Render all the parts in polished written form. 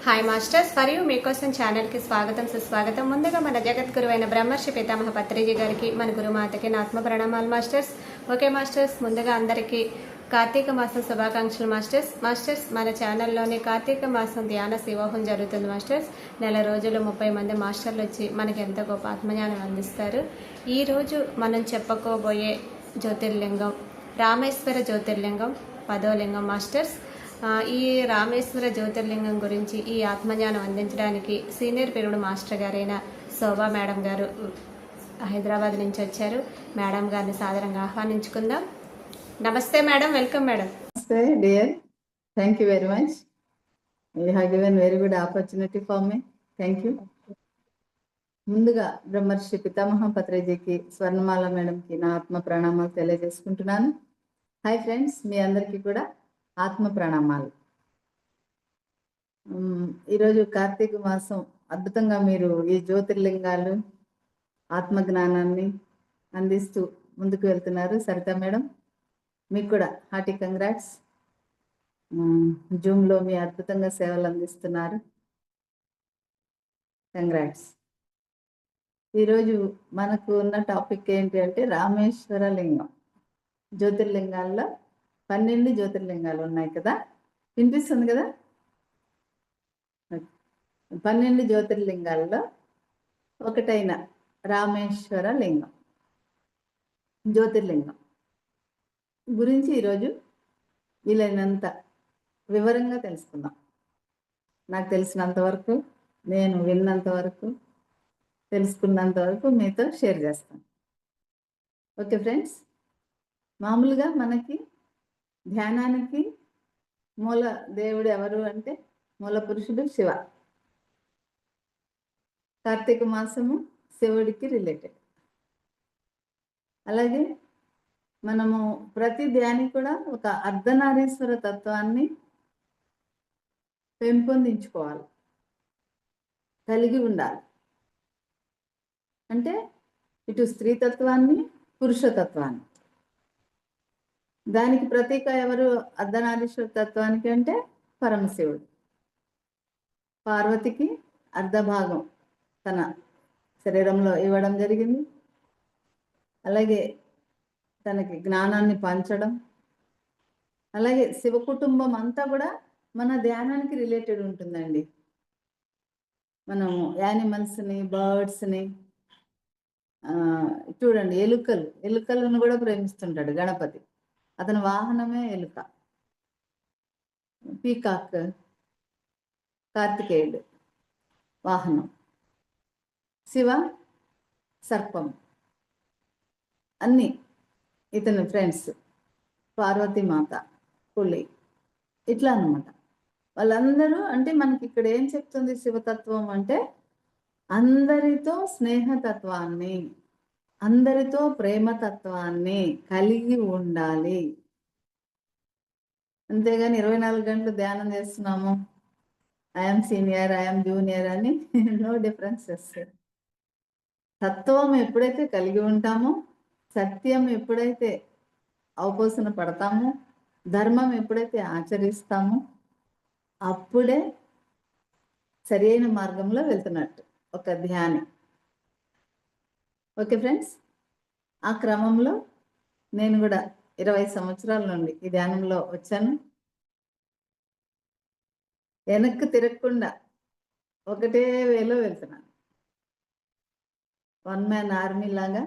Hi masters, మరియు మీకోసం ఛానల్కి స్వాగతం సుస్వాగతం. ముందుగా మన జగద్గురు అయిన బ్రహ్మర్షి పితామహ పత్రిజీ గారికి, మన గురుమాతకి నా ఆత్మ ప్రణామాలు మాస్టర్స్. ఓకే మాస్టర్స్, ముందుగా అందరికీ కార్తీక మాసం శుభాకాంక్షలు మాస్టర్స్. మన ఛానల్లోని కార్తీక మాసం ధ్యాన శివోహం జరుగుతుంది మాస్టర్స్. నెల రోజులు 30 మంది మాస్టర్లు వచ్చి మనకి ఎంతో గొప్ప ఆత్మజ్ఞానం అందిస్తారు. ఈరోజు మనం చెప్పుకోబోయే జ్యోతిర్లింగం రామేశ్వర జ్యోతిర్లింగం 10వ లింగం మాస్టర్స్. ఈ రామేశ్వర జ్యోతిర్లింగం గురించి ఈ ఆత్మజ్ఞానం అందించడానికి సీనియర్ పీరుడు మాస్టర్ గారైన శోభా మేడం గారు హైదరాబాద్ నుంచి వచ్చారు. మేడం గారిని సాదరంగా ఆహ్వానించుకుందాం. నమస్తే మేడం, వెల్కమ్ మేడం. నమస్తే dear, thank you very much. You have given very good opportunity for me. Thank you. ముందుగా బ్రహ్మర్షి పితామహ పత్రిజీకి, స్వర్ణమాల మేడంకి నా ఆత్మ ప్రణామాలు తెలియజేసుకుంటున్నాను. హాయ్ ఫ్రెండ్స్, మీ అందరికీ కూడా ఆత్మ ప్రణామాలు. ఈరోజు కార్తీక మాసం అద్భుతంగా మీరు ఈ జ్యోతిర్లింగాలు ఆత్మజ్ఞానాన్ని అందిస్తూ ముందుకు వెళ్తున్నారు. సరిత మేడం, మీకు కూడా హార్టీ కంగ్రాట్స్. జూమ్లో మీ అద్భుతంగా సేవలు అందిస్తున్నారు. కంగ్రాట్స్. ఈరోజు మనకు ఉన్న టాపిక్ ఏంటి అంటే రామేశ్వర లింగం. జ్యోతిర్లింగాల్లో 12 జ్యోతిర్లింగాలు ఉన్నాయి కదా, వినిపిస్తుంది కదా? 12 జ్యోతిర్లింగాల్లో ఒకటైన రామేశ్వర లింగం జ్యోతిర్లింగం గురించి ఈరోజు వీలైనంత వివరంగా తెలుసుకుందాం. నాకు తెలిసినంత వరకు, నేను విన్నంత వరకు, తెలుసుకున్నంత వరకు మీతో షేర్ చేస్తాను. ఓకే ఫ్రెండ్స్, మామూలుగా మనకి ధ్యానానికి మూల దేవుడు ఎవరు అంటే మూల పురుషుడు శివ. కార్తీక మాసము శివుడికి రిలేటెడ్. అలాగే మనము ప్రతి ధ్యాని కూడా ఒక అర్ధనారీశ్వర తత్వాన్ని పెంపొందించుకోవాలి, కలిగి ఉండాలి. అంటే ఇటు స్త్రీతత్వాన్ని, పురుషతత్వాన్ని. దానికి ప్రతీక ఎవరు అర్ధనారీశ్వర తత్వానికి అంటే పరమశివుడు. పార్వతికి అర్ధభాగం తన శరీరంలో ఇవ్వడం జరిగింది. అలాగే తనకి జ్ఞానాన్ని పంచడం. అలాగే శివ కుటుంబం అంతా కూడా మన ధ్యానానికి రిలేటెడ్ ఉంటుందండి. మనము యానిమల్స్ని, బర్డ్స్ని చూడండి, ఎలుకలను కూడా ప్రేమిస్తుంటాడు గణపతి. అతని వాహనమే ఎలుక. పీకాక్ కార్తికేయుడు వాహనం. శివ సర్పం. అన్నీ ఇతని ఫ్రెండ్స్. పార్వతీమాత పులి. ఇట్లా అన్నమాట. వాళ్ళందరూ అంటే మనకి ఇక్కడ ఏం చెప్తుంది శివతత్వం అంటే అందరితో స్నేహతత్వాన్ని, అందరితో ప్రేమతత్వాన్ని కలిగి ఉండాలి. అంతేగాని 24 గంటలు ధ్యానం చేస్తున్నాము, ఐఎమ్ సీనియర్, ఐఎమ్ జూనియర్ అని నో డిఫరెన్సెస్. తత్వం ఎప్పుడైతే కలిగి ఉంటామో, సత్యం ఎప్పుడైతే అవపోసన పడతామో, ధర్మం ఎప్పుడైతే ఆచరిస్తామో, అప్పుడే సరైన మార్గంలో వెళ్తున్నట్టు ఒక ధ్యాని. ఓకే ఫ్రెండ్స్, ఆ క్రమంలో నేను కూడా 20 సంవత్సరాల నుండి ఈ ధ్యానంలో వచ్చాను. వెనక్కి తిరగకుండా ఒకటే వేలో వెళ్తున్నాను. వన్ మ్యాన్ ఆర్మీ లాగా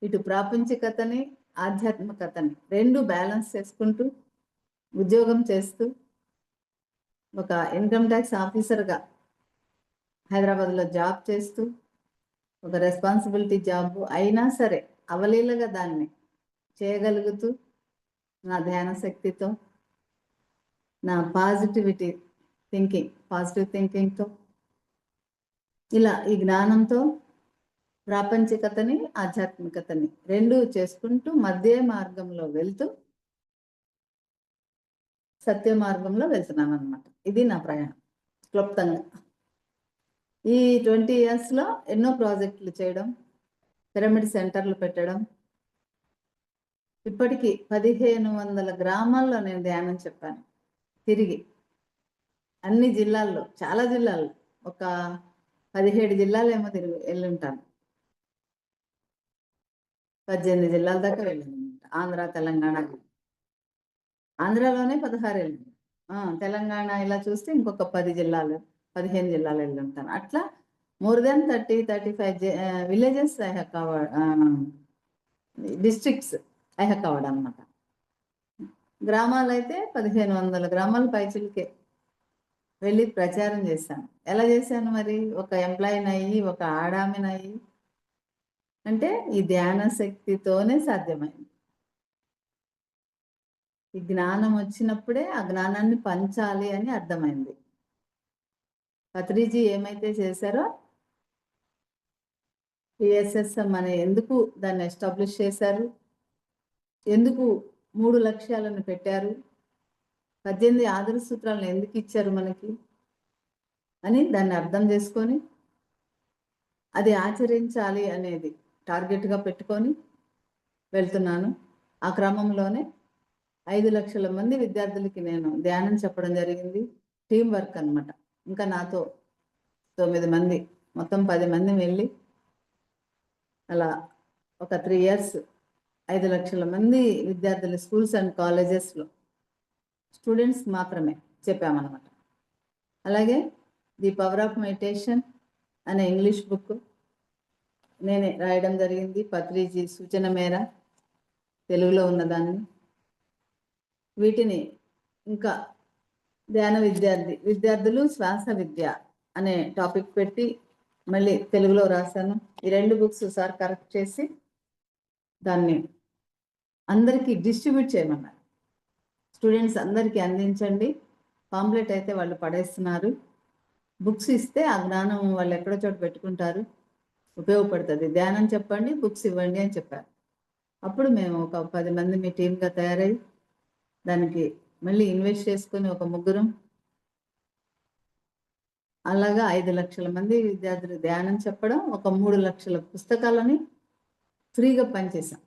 ఇటు ప్రాపంచికతని, ఆధ్యాత్మికతని రెండు బ్యాలెన్స్ చేసుకుంటూ, ఉద్యోగం చేస్తూ, ఒక ఇన్కమ్ ట్యాక్స్ ఆఫీసర్గా హైదరాబాద్లో జాబ్ చేస్తూ, ఒక రెస్పాన్సిబిలిటీ జాబ్ అయినా సరే అవలీలగా దాన్ని చేయగలుగుతూ, నా ధ్యాన శక్తితో, నా పాజిటివ్ థింకింగ్తో, ఇలా ఈ జ్ఞానంతో ప్రాపంచికతని, ఆధ్యాత్మికతని రెండూ చేసుకుంటూ మధ్య మార్గంలో వెళ్తూ సత్య మార్గంలో వెళ్తున్నాను అనమాట. ఇది నా ప్రయాణం క్లుప్తంగా. ఈ 20 ఇయర్స్లో ఎన్నో ప్రాజెక్టులు చేయడం, పిరమిడ్ సెంటర్లు పెట్టడం, ఇప్పటికీ 1500 గ్రామాల్లో నేను ధ్యానం చెప్పాను. తిరిగి అన్ని జిల్లాల్లో, చాలా జిల్లాల్లో, ఒక 17 జిల్లాలేమో వెళ్ళి ఉంటాను. 18 జిల్లాల దాకా వెళ్ళాను. ఆంధ్ర, తెలంగాణ. ఆంధ్రాలోనే 16 వెళ్ళాను. తెలంగాణ ఇలా చూస్తే ఇంకొక 10 జిల్లాలు, 15 జిల్లాలు వెళ్ళి ఉంటాను. అట్లా more than 30-35 villages I have covered, districts I have covered అనమాట. గ్రామాలు అయితే 1500 గ్రామాలు పైచిలకే వెళ్ళి ప్రచారం చేశాను. ఎలా చేశాను మరి? ఒక ఎంప్లాయీని అయ్యి, ఒక ఆడామిని అయ్యి, అంటే ఈ ధ్యాన శక్తితోనే సాధ్యమైంది. ఈ జ్ఞానం వచ్చినప్పుడే ఆ జ్ఞానాన్ని పంచాలి అని అర్థమైంది. పత్రిజీ ఏమైతే చేశారో, పిఎస్ఎస్ఎం అనే ఎందుకు దాన్ని ఎస్టాబ్లిష్ చేశారు, ఎందుకు 3 లక్ష్యాలను పెట్టారు, 18 ఆదర్శ సూత్రాలను ఎందుకు ఇచ్చారు మనకి అని దాన్ని అర్థం చేసుకొని అది ఆచరించాలి అనేది టార్గెట్గా పెట్టుకొని వెళ్తున్నాను. ఆ క్రమంలోనే 5 లక్షల మంది విద్యార్థులకి నేను ధ్యానం చెప్పడం జరిగింది. టీం వర్క్ అనమాట. ఇంకా నాతో 9 మంది, మొత్తం 10 మంది వెళ్ళి అలా ఒక 3 ఇయర్స్ 5 లక్షల మంది విద్యార్థులు స్కూల్స్ అండ్ కాలేజెస్లో స్టూడెంట్స్ మాత్రమే చెప్పామన్నమాట. అలాగే ది పవర్ ఆఫ్ మెడిటేషన్ అనే ఇంగ్లీష్ బుక్ నేనే రాయడం జరిగింది. పత్రిజీ సూచన మేర తెలుగులో ఉన్నదాన్ని. వీటిని ఇంకా ధ్యాన విద్యార్థులు శ్వాస విద్య అనే టాపిక్ పెట్టి మళ్ళీ తెలుగులో రాశాను. ఈ 2 బుక్స్ సార్ కరెక్ట్ చేసి దాన్ని అందరికీ డిస్ట్రిబ్యూట్ చేయమన్నారు. స్టూడెంట్స్ అందరికీ అందించండి. పాంప్లెట్ అయితే వాళ్ళు పడేస్తున్నారు. బుక్స్ ఇస్తే ఆ జ్ఞానం వాళ్ళు ఎక్కడో చోట పెట్టుకుంటారు, ఉపయోగపడుతుంది. ధ్యానం చెప్పండి, బుక్స్ ఇవ్వండి అని చెప్పారు. అప్పుడు మేము ఒక 10 మంది మీ టీమ్గా తయారై దానికి మళ్ళీ ఇన్వెస్ట్ చేసుకొని ఒక 3 అలాగా 5 లక్షల మంది విద్యార్థులు ధ్యానం చెప్పడం, ఒక 3 లక్షల పుస్తకాలని ఫ్రీగా పనిచేశాం.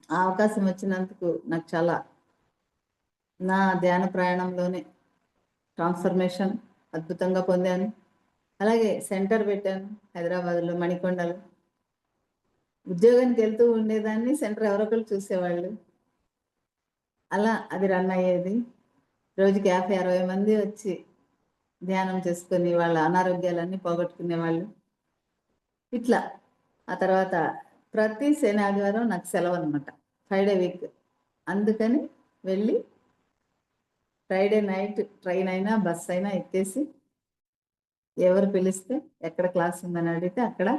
ఆ అవకాశం వచ్చినందుకు నాకు చాలా, నా ధ్యాన ప్రయాణంలోనే ట్రాన్స్ఫర్మేషన్ అద్భుతంగా పొందాను. అలాగే సెంటర్ పెట్టాను హైదరాబాద్లో, మణికొండలో. ఉద్యోగానికి వెళ్తూ ఉండేదాన్ని, సెంటర్ ఎవరొకరు చూసేవాళ్ళు. అలా అది రన్ అయ్యేది. రోజుకి 50-60 మంది వచ్చి ధ్యానం చేసుకొని వాళ్ళ అనారోగ్యాలన్నీ పోగొట్టుకునేవాళ్ళు. ఇట్లా ఆ తర్వాత ప్రతి శని ఆదివారం నాకు సెలవు అనమాట, ఫ్రైడే వీక్. అందుకని వెళ్ళి ఫ్రైడే నైట్ ట్రైన్ అయినా బస్ అయినా ఎక్కేసి ఎవరు పిలిస్తే ఎక్కడ క్లాస్ ఉందని అడిగితే అక్కడ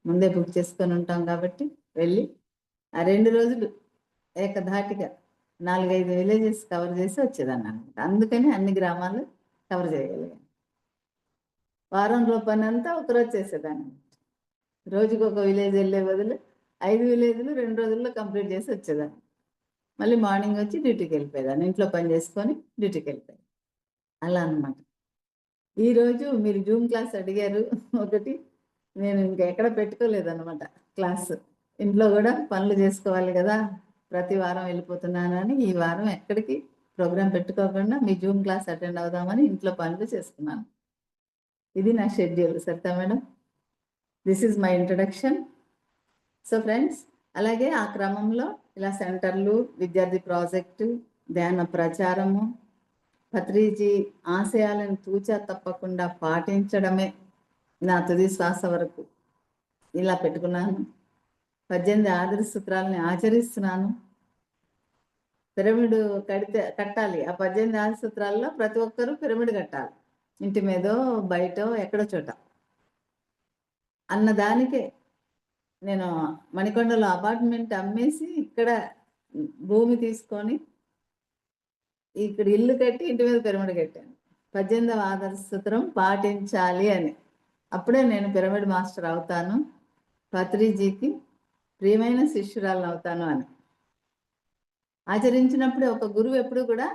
ముందే బుక్ చేసుకొని ఉంటాం కాబట్టి వెళ్ళి ఆ 2 రోజులు ఏకధాటిగా 4-5 విలేజెస్ కవర్ చేసి వచ్చేదాన్ని అనమాట. అందుకని అన్ని గ్రామాలు కవర్ చేయగలిగాను. వారంలో పని అంతా ఒకరోజు చేసేదాన్ని. రోజుకి ఒక విలేజ్ వెళ్ళే బదులు 5 విలేజ్లు 2 రోజుల్లో కంప్లీట్ చేసి వచ్చేదాన్ని. మళ్ళీ మార్నింగ్ వచ్చి డ్యూటీకి వెళ్ళిపోయేదాన్ని. ఇంట్లో పని చేసుకొని డ్యూటీకి వెళ్ళిపోయాను. అలా అనమాట. ఈరోజు మీరు జూమ్ క్లాస్ అడిగారు ఒకటి, నేను ఇంకా ఎక్కడ పెట్టుకోలేదన్నమాట క్లాస్. ఇంట్లో కూడా పనులు చేసుకోవాలి కదా, ప్రతి వారం వెళ్ళిపోతున్నానని ఈ వారం ఎక్కడికి ప్రోగ్రాం పెట్టుకోకుండా మీ జూమ్ క్లాస్ అటెండ్ అవుదామని ఇంట్లో పనులు చేసుకున్నాను. ఇది నా schedule. Saritha madam, this is my introduction. So friends, అలాగే ఆ క్రమంలో ఇలా సెంటర్లు, విద్యార్థి ప్రాజెక్టు, ధ్యాన ప్రచారము, పత్రిజీ ఆశయాలను తూచా తప్పకుండా పాటించడమే నా తుది శ్వాస వరకు ఇలా పెట్టుకున్నాను. 18 ఆదర్శ సూత్రాలని ఆచరిస్తున్నాను. పిరమిడ్ కట్టాలి. ఆ 18 ఆదర్శ సూత్రాల్లో ప్రతి ఒక్కరూ పిరమిడ్ కట్టాలి, ఇంటి మీదో బయటో ఎక్కడో చోట అన్నదానికే నేను మణికొండలో అపార్ట్మెంట్ అమ్మేసి ఇక్కడ భూమి తీసుకొని ఇక్కడ ఇల్లు కట్టి ఇంటి మీద పిరమిడ్ కట్టాను. 18వ ఆదర్శ సూత్రం పాటించాలి అని. అప్పుడే నేను పిరమిడ్ మాస్టర్ అవుతాను, పత్రిజీకి ప్రియమైన శిష్యురాలను అవుతాను అని. ఆచరించినప్పుడే ఒక గురువు ఎప్పుడు కూడా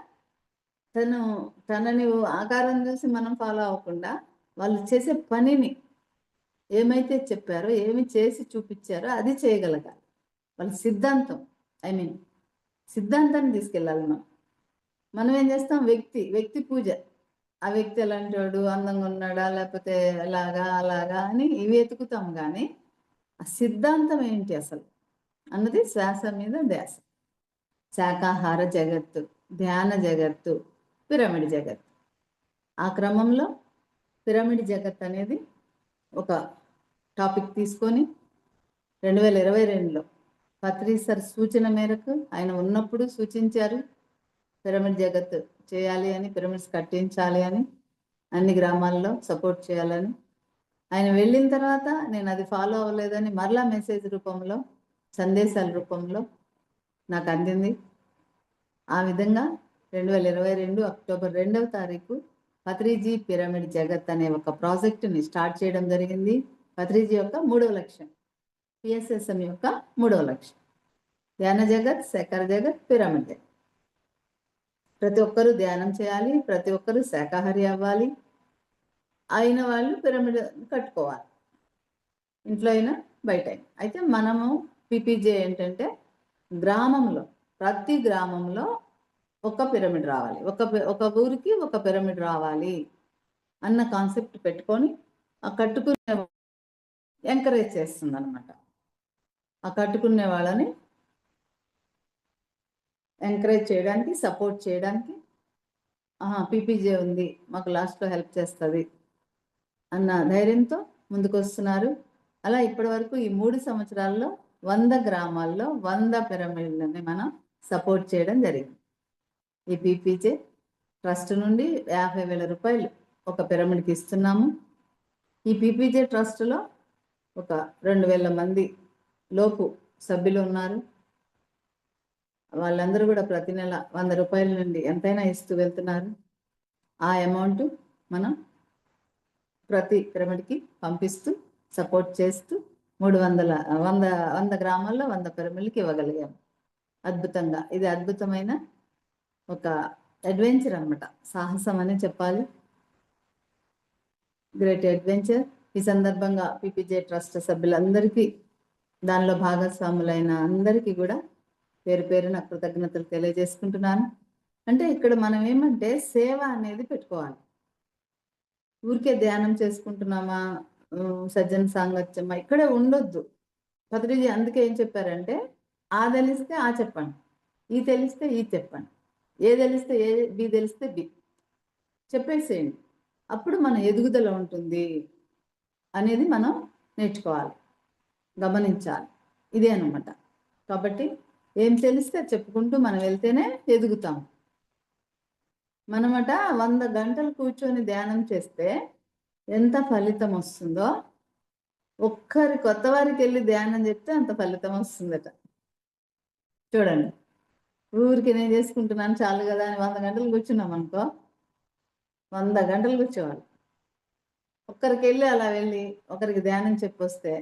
తనని ఆకారం చూసి మనం ఫాలో అవ్వకుండా వాళ్ళు చేసే పనిని ఏమైతే చెప్పారో, ఏమి చేసి చూపించారో అది చేయగలగాలి. వాళ్ళ సిద్ధాంతం, సిద్ధాంతాన్ని తీసుకెళ్ళాలి. మనం ఏం చేస్తాం, వ్యక్తి పూజ, ఆ వ్యక్తి ఎలాంటి వాడు, అందంగా ఉన్నాడా లేకపోతే ఎలాగా అలాగా అని ఇవి వెతుకుతాం, కానీ ఆ సిద్ధాంతం ఏంటి అసలు అన్నది శ్వాస మీద ధ్యాస. శాకాహార జగత్తు, ధ్యాన జగత్తు, పిరమిడ్ జగత్తు. ఆ క్రమంలో పిరమిడ్ జగత్ అనేది ఒక టాపిక్ తీసుకొని 2022లో పత్రి సార్ సూచన మేరకు ఆయన ఉన్నప్పుడు సూచించారు పిరమిడ్ జగత్ చేయాలి అని, పిరమిడ్స్ కట్టించాలి అని, అన్ని గ్రామాల్లో సపోర్ట్ చేయాలని. ఆయన వెళ్ళిన తర్వాత నేను అది ఫాలో అవ్వలేదని మరలా మెసేజ్ రూపంలో, సందేశాల రూపంలో నాకు అందింది. ఆ విధంగా 2022 అక్టోబర్ 2వ తారీఖు పత్రిజీ పిరమిడ్ జగత్ అనే ఒక ప్రాజెక్టుని స్టార్ట్ చేయడం జరిగింది. పత్రిజీ యొక్క 3వ లక్ష్యం, పిఎస్ఎస్ఎం యొక్క 3వ లక్ష్యం, ధ్యాన జగత్, శేఖర జగత్, పిరమిడ్ జగత్. ప్రతి ఒక్కరూ ధ్యానం చేయాలి, ప్రతి ఒక్కరూ శాకాహారి అవ్వాలి, అయిన వాళ్ళు పిరమిడ్ కట్టుకోవాలి, ఇంట్లో అయినా బయట అయినా. అయితే మనము పిపిజే ఏంటంటే గ్రామంలో, ప్రతి గ్రామంలో ఒక పిరమిడ్ రావాలి, ఒక ఊరికి ఒక పిరమిడ్ రావాలి అన్న కాన్సెప్ట్ పెట్టుకొని ఆ కట్టుకునే ఎంకరేజ్ చేస్తుంది అనమాట. ఆ కట్టుకునే వాళ్ళని ఎంకరేజ్ చేయడానికి, సపోర్ట్ చేయడానికి పీపీజే ఉంది, మాకు లాస్ట్లో హెల్ప్ చేస్తుంది అన్న ధైర్యంతో ముందుకు వస్తున్నారు. అలా ఇప్పటి వరకు ఈ 3 సంవత్సరాల్లో 100 గ్రామాల్లో 100 పిరమిడ్లని మనం సపోర్ట్ చేయడం జరిగింది. ఈ పీపీజే ట్రస్ట్ నుండి 50,000 రూపాయలు ఒక పిరమిడ్కి ఇస్తున్నాము. ఈ పీపీజే ట్రస్ట్లో ఒక 2,000 మంది లోపు సభ్యులు ఉన్నారు. వాళ్ళందరూ కూడా ప్రతి నెల 100 రూపాయల నుండి ఎంతైనా ఇస్తూ వెళ్తున్నారు. ఆ అమౌంట్ మనం ప్రతి పిరమిడ్కి పంపిస్తూ సపోర్ట్ చేస్తూ 100 గ్రామాల్లో 100 పిరమిడ్లకి ఇవ్వగలిగాము. అద్భుతంగా, ఇది అద్భుతమైన ఒక అడ్వెంచర్ అన్నమాట, సాహసం అని చెప్పాలి, గ్రేట్ అడ్వెంచర్. ఈ సందర్భంగా పీపీజే ట్రస్ట్ సభ్యులందరికీ, దానిలో భాగస్వాములైన అందరికీ కూడా పేరు పేరున కృతజ్ఞతలు తెలియజేసుకుంటున్నాను. అంటే ఇక్కడ మనం ఏమంటే సేవ అనేది పెట్టుకోవాలి. ఊరికే ధ్యానం చేసుకుంటున్నామా, సజ్జన సాంగత్యమా ఇక్కడే ఉండొద్దు. పత్రిజీ అందుకే ఏం చెప్పారంటే, ఆ తెలిస్తే ఆ చెప్పండి, ఈ తెలిస్తే ఈ చెప్పండి, ఏ తెలిస్తే ఏ, బి తెలిస్తే బి చెప్పేసేయండి. అప్పుడు మన ఎదుగుదల ఉంటుంది అనేది మనం నేర్చుకోవాలి, గమనించాలి. ఇదే అనమాట. కాబట్టి ఏం తెలిస్తే చెప్పుకుంటూ మనం వెళ్తేనే ఎదుగుతాం. మనమట 100 గంటలు కూర్చొని ధ్యానం చేస్తే ఎంత ఫలితం వస్తుందో, కొత్త వారికి వెళ్ళి ధ్యానం చెప్తే అంత ఫలితం వస్తుందట. చూడండి, ఊరికి నేను చేసుకుంటున్నాను చాలు కదా అని 100 గంటలు కూర్చున్నాం అనుకో, 100 గంటలు కూర్చోవాలి. ఒక్కరికి వెళ్ళి అలా వెళ్ళి ఒకరికి ధ్యానం చెప్పొస్తే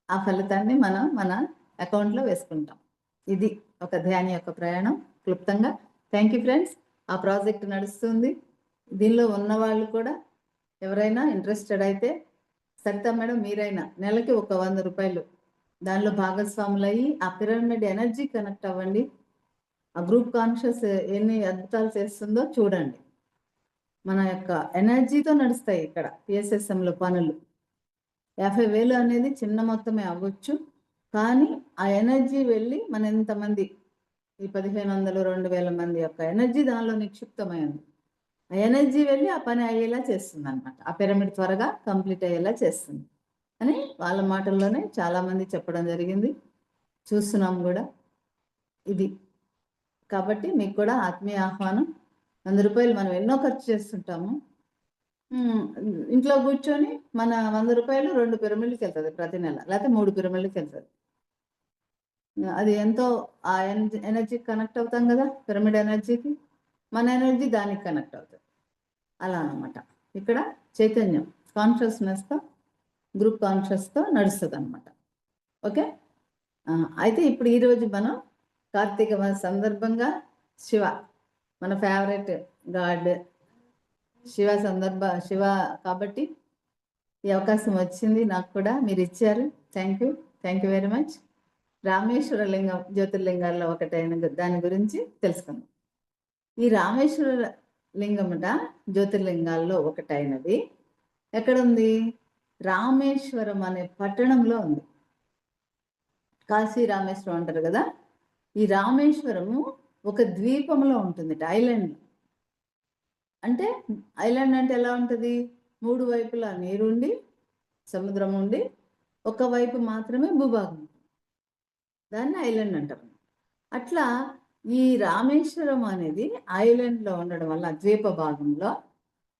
ఆ ఫలితాన్ని మనం మన అకౌంట్లో వేసుకుంటాం. ఇది ఒక ధ్యాని యొక్క ప్రయాణం క్లుప్తంగా. Thank you friends. ఆ ప్రాజెక్ట్ నడుస్తుంది. దీనిలో ఉన్నవాళ్ళు కూడా ఎవరైనా ఇంట్రెస్టెడ్ అయితే, సరితా మేడం మీరైనా నెలకి ఒక 100 రూపాయలు దానిలో భాగస్వాములయ్యి ఆ పిరమిడ్ ఎనర్జీ కనెక్ట్ అవ్వండి. ఆ గ్రూప్ కాన్షియస్ ఎన్ని అద్భుతాలు చేస్తుందో చూడండి. మన యొక్క ఎనర్జీతో నడుస్తాయి ఇక్కడ పిఎస్ఎస్ఎంలో పనులు. 50,000 అనేది చిన్న మొత్తమే అవ్వచ్చు, కానీ ఆ ఎనర్జీ వెళ్ళి మన ఎంతమంది, ఈ 1,500 2,000 మంది యొక్క ఎనర్జీ దానిలో నిక్షిప్తమైంది. ఆ ఎనర్జీ వెళ్ళి ఆ పని అయ్యేలా చేస్తుంది అనమాట. ఆ పిరమిడ్ త్వరగా కంప్లీట్ అయ్యేలా చేస్తుంది అని వాళ్ళ మాటల్లోనే చాలామంది చెప్పడం జరిగింది, చూస్తున్నాం కూడా. ఇది కాబట్టి మీకు కూడా ఆత్మీయ ఆహ్వానం. 100 రూపాయలు మనం ఎన్నో ఖర్చు చేస్తుంటాము. ఇంట్లో కూర్చొని మన 100 రూపాయలు 2 పిరమిడ్లకి వెళ్తుంది ప్రతి నెల, లేకపోతే 3 పిరమిడ్లకి వెళ్తుంది. అది ఎంతో ఆ ఎనర్జీ కనెక్ట్ అవుతాం కదా, పిరమిడ్ ఎనర్జీకి, మన ఎనర్జీ దానికి కనెక్ట్ అవుతుంది. అలా అన్నమాట. ఇక్కడ చైతన్యం కాన్షియస్నెస్తో, గ్రూప్ కాన్షియస్తో నడుస్తుంది అనమాట. ఓకే. అయితే ఇప్పుడు ఈరోజు మనం కార్తీక మాస సందర్భంగా శివ, మన ఫేవరెట్ గాడ్ శివ కాబట్టి ఈ అవకాశం వచ్చింది నాకు కూడా, మీరు ఇచ్చారు. Thank you very much. Rameshwara Lingam జ్యోతిర్లింగాల్లో ఒకటైన దాని గురించి తెలుసుకుందాం. ఈ రామేశ్వర లింగముట జ్యోతిర్లింగాల్లో ఒకటైనది. ఎక్కడుంది? రామేశ్వరం అనే పట్టణంలో ఉంది. కాశీ రామేశ్వరం అంటారు కదా, ఈ రామేశ్వరము ఒక ద్వీపంలో ఉంటుంది, ఐలాండ్. అంటే ఐలాండ్ అంటే ఎలా ఉంటుంది? 3 వైపులా నీరుండి, సముద్రం ఉండి, ఒకవైపు మాత్రమే భూభాగం, దాన్ని ఐలాండ్ అంటారు. అట్లా ఈ రామేశ్వరం అనేది ఐలాండ్లో ఉండడం వల్ల ద్వీప భాగంలో,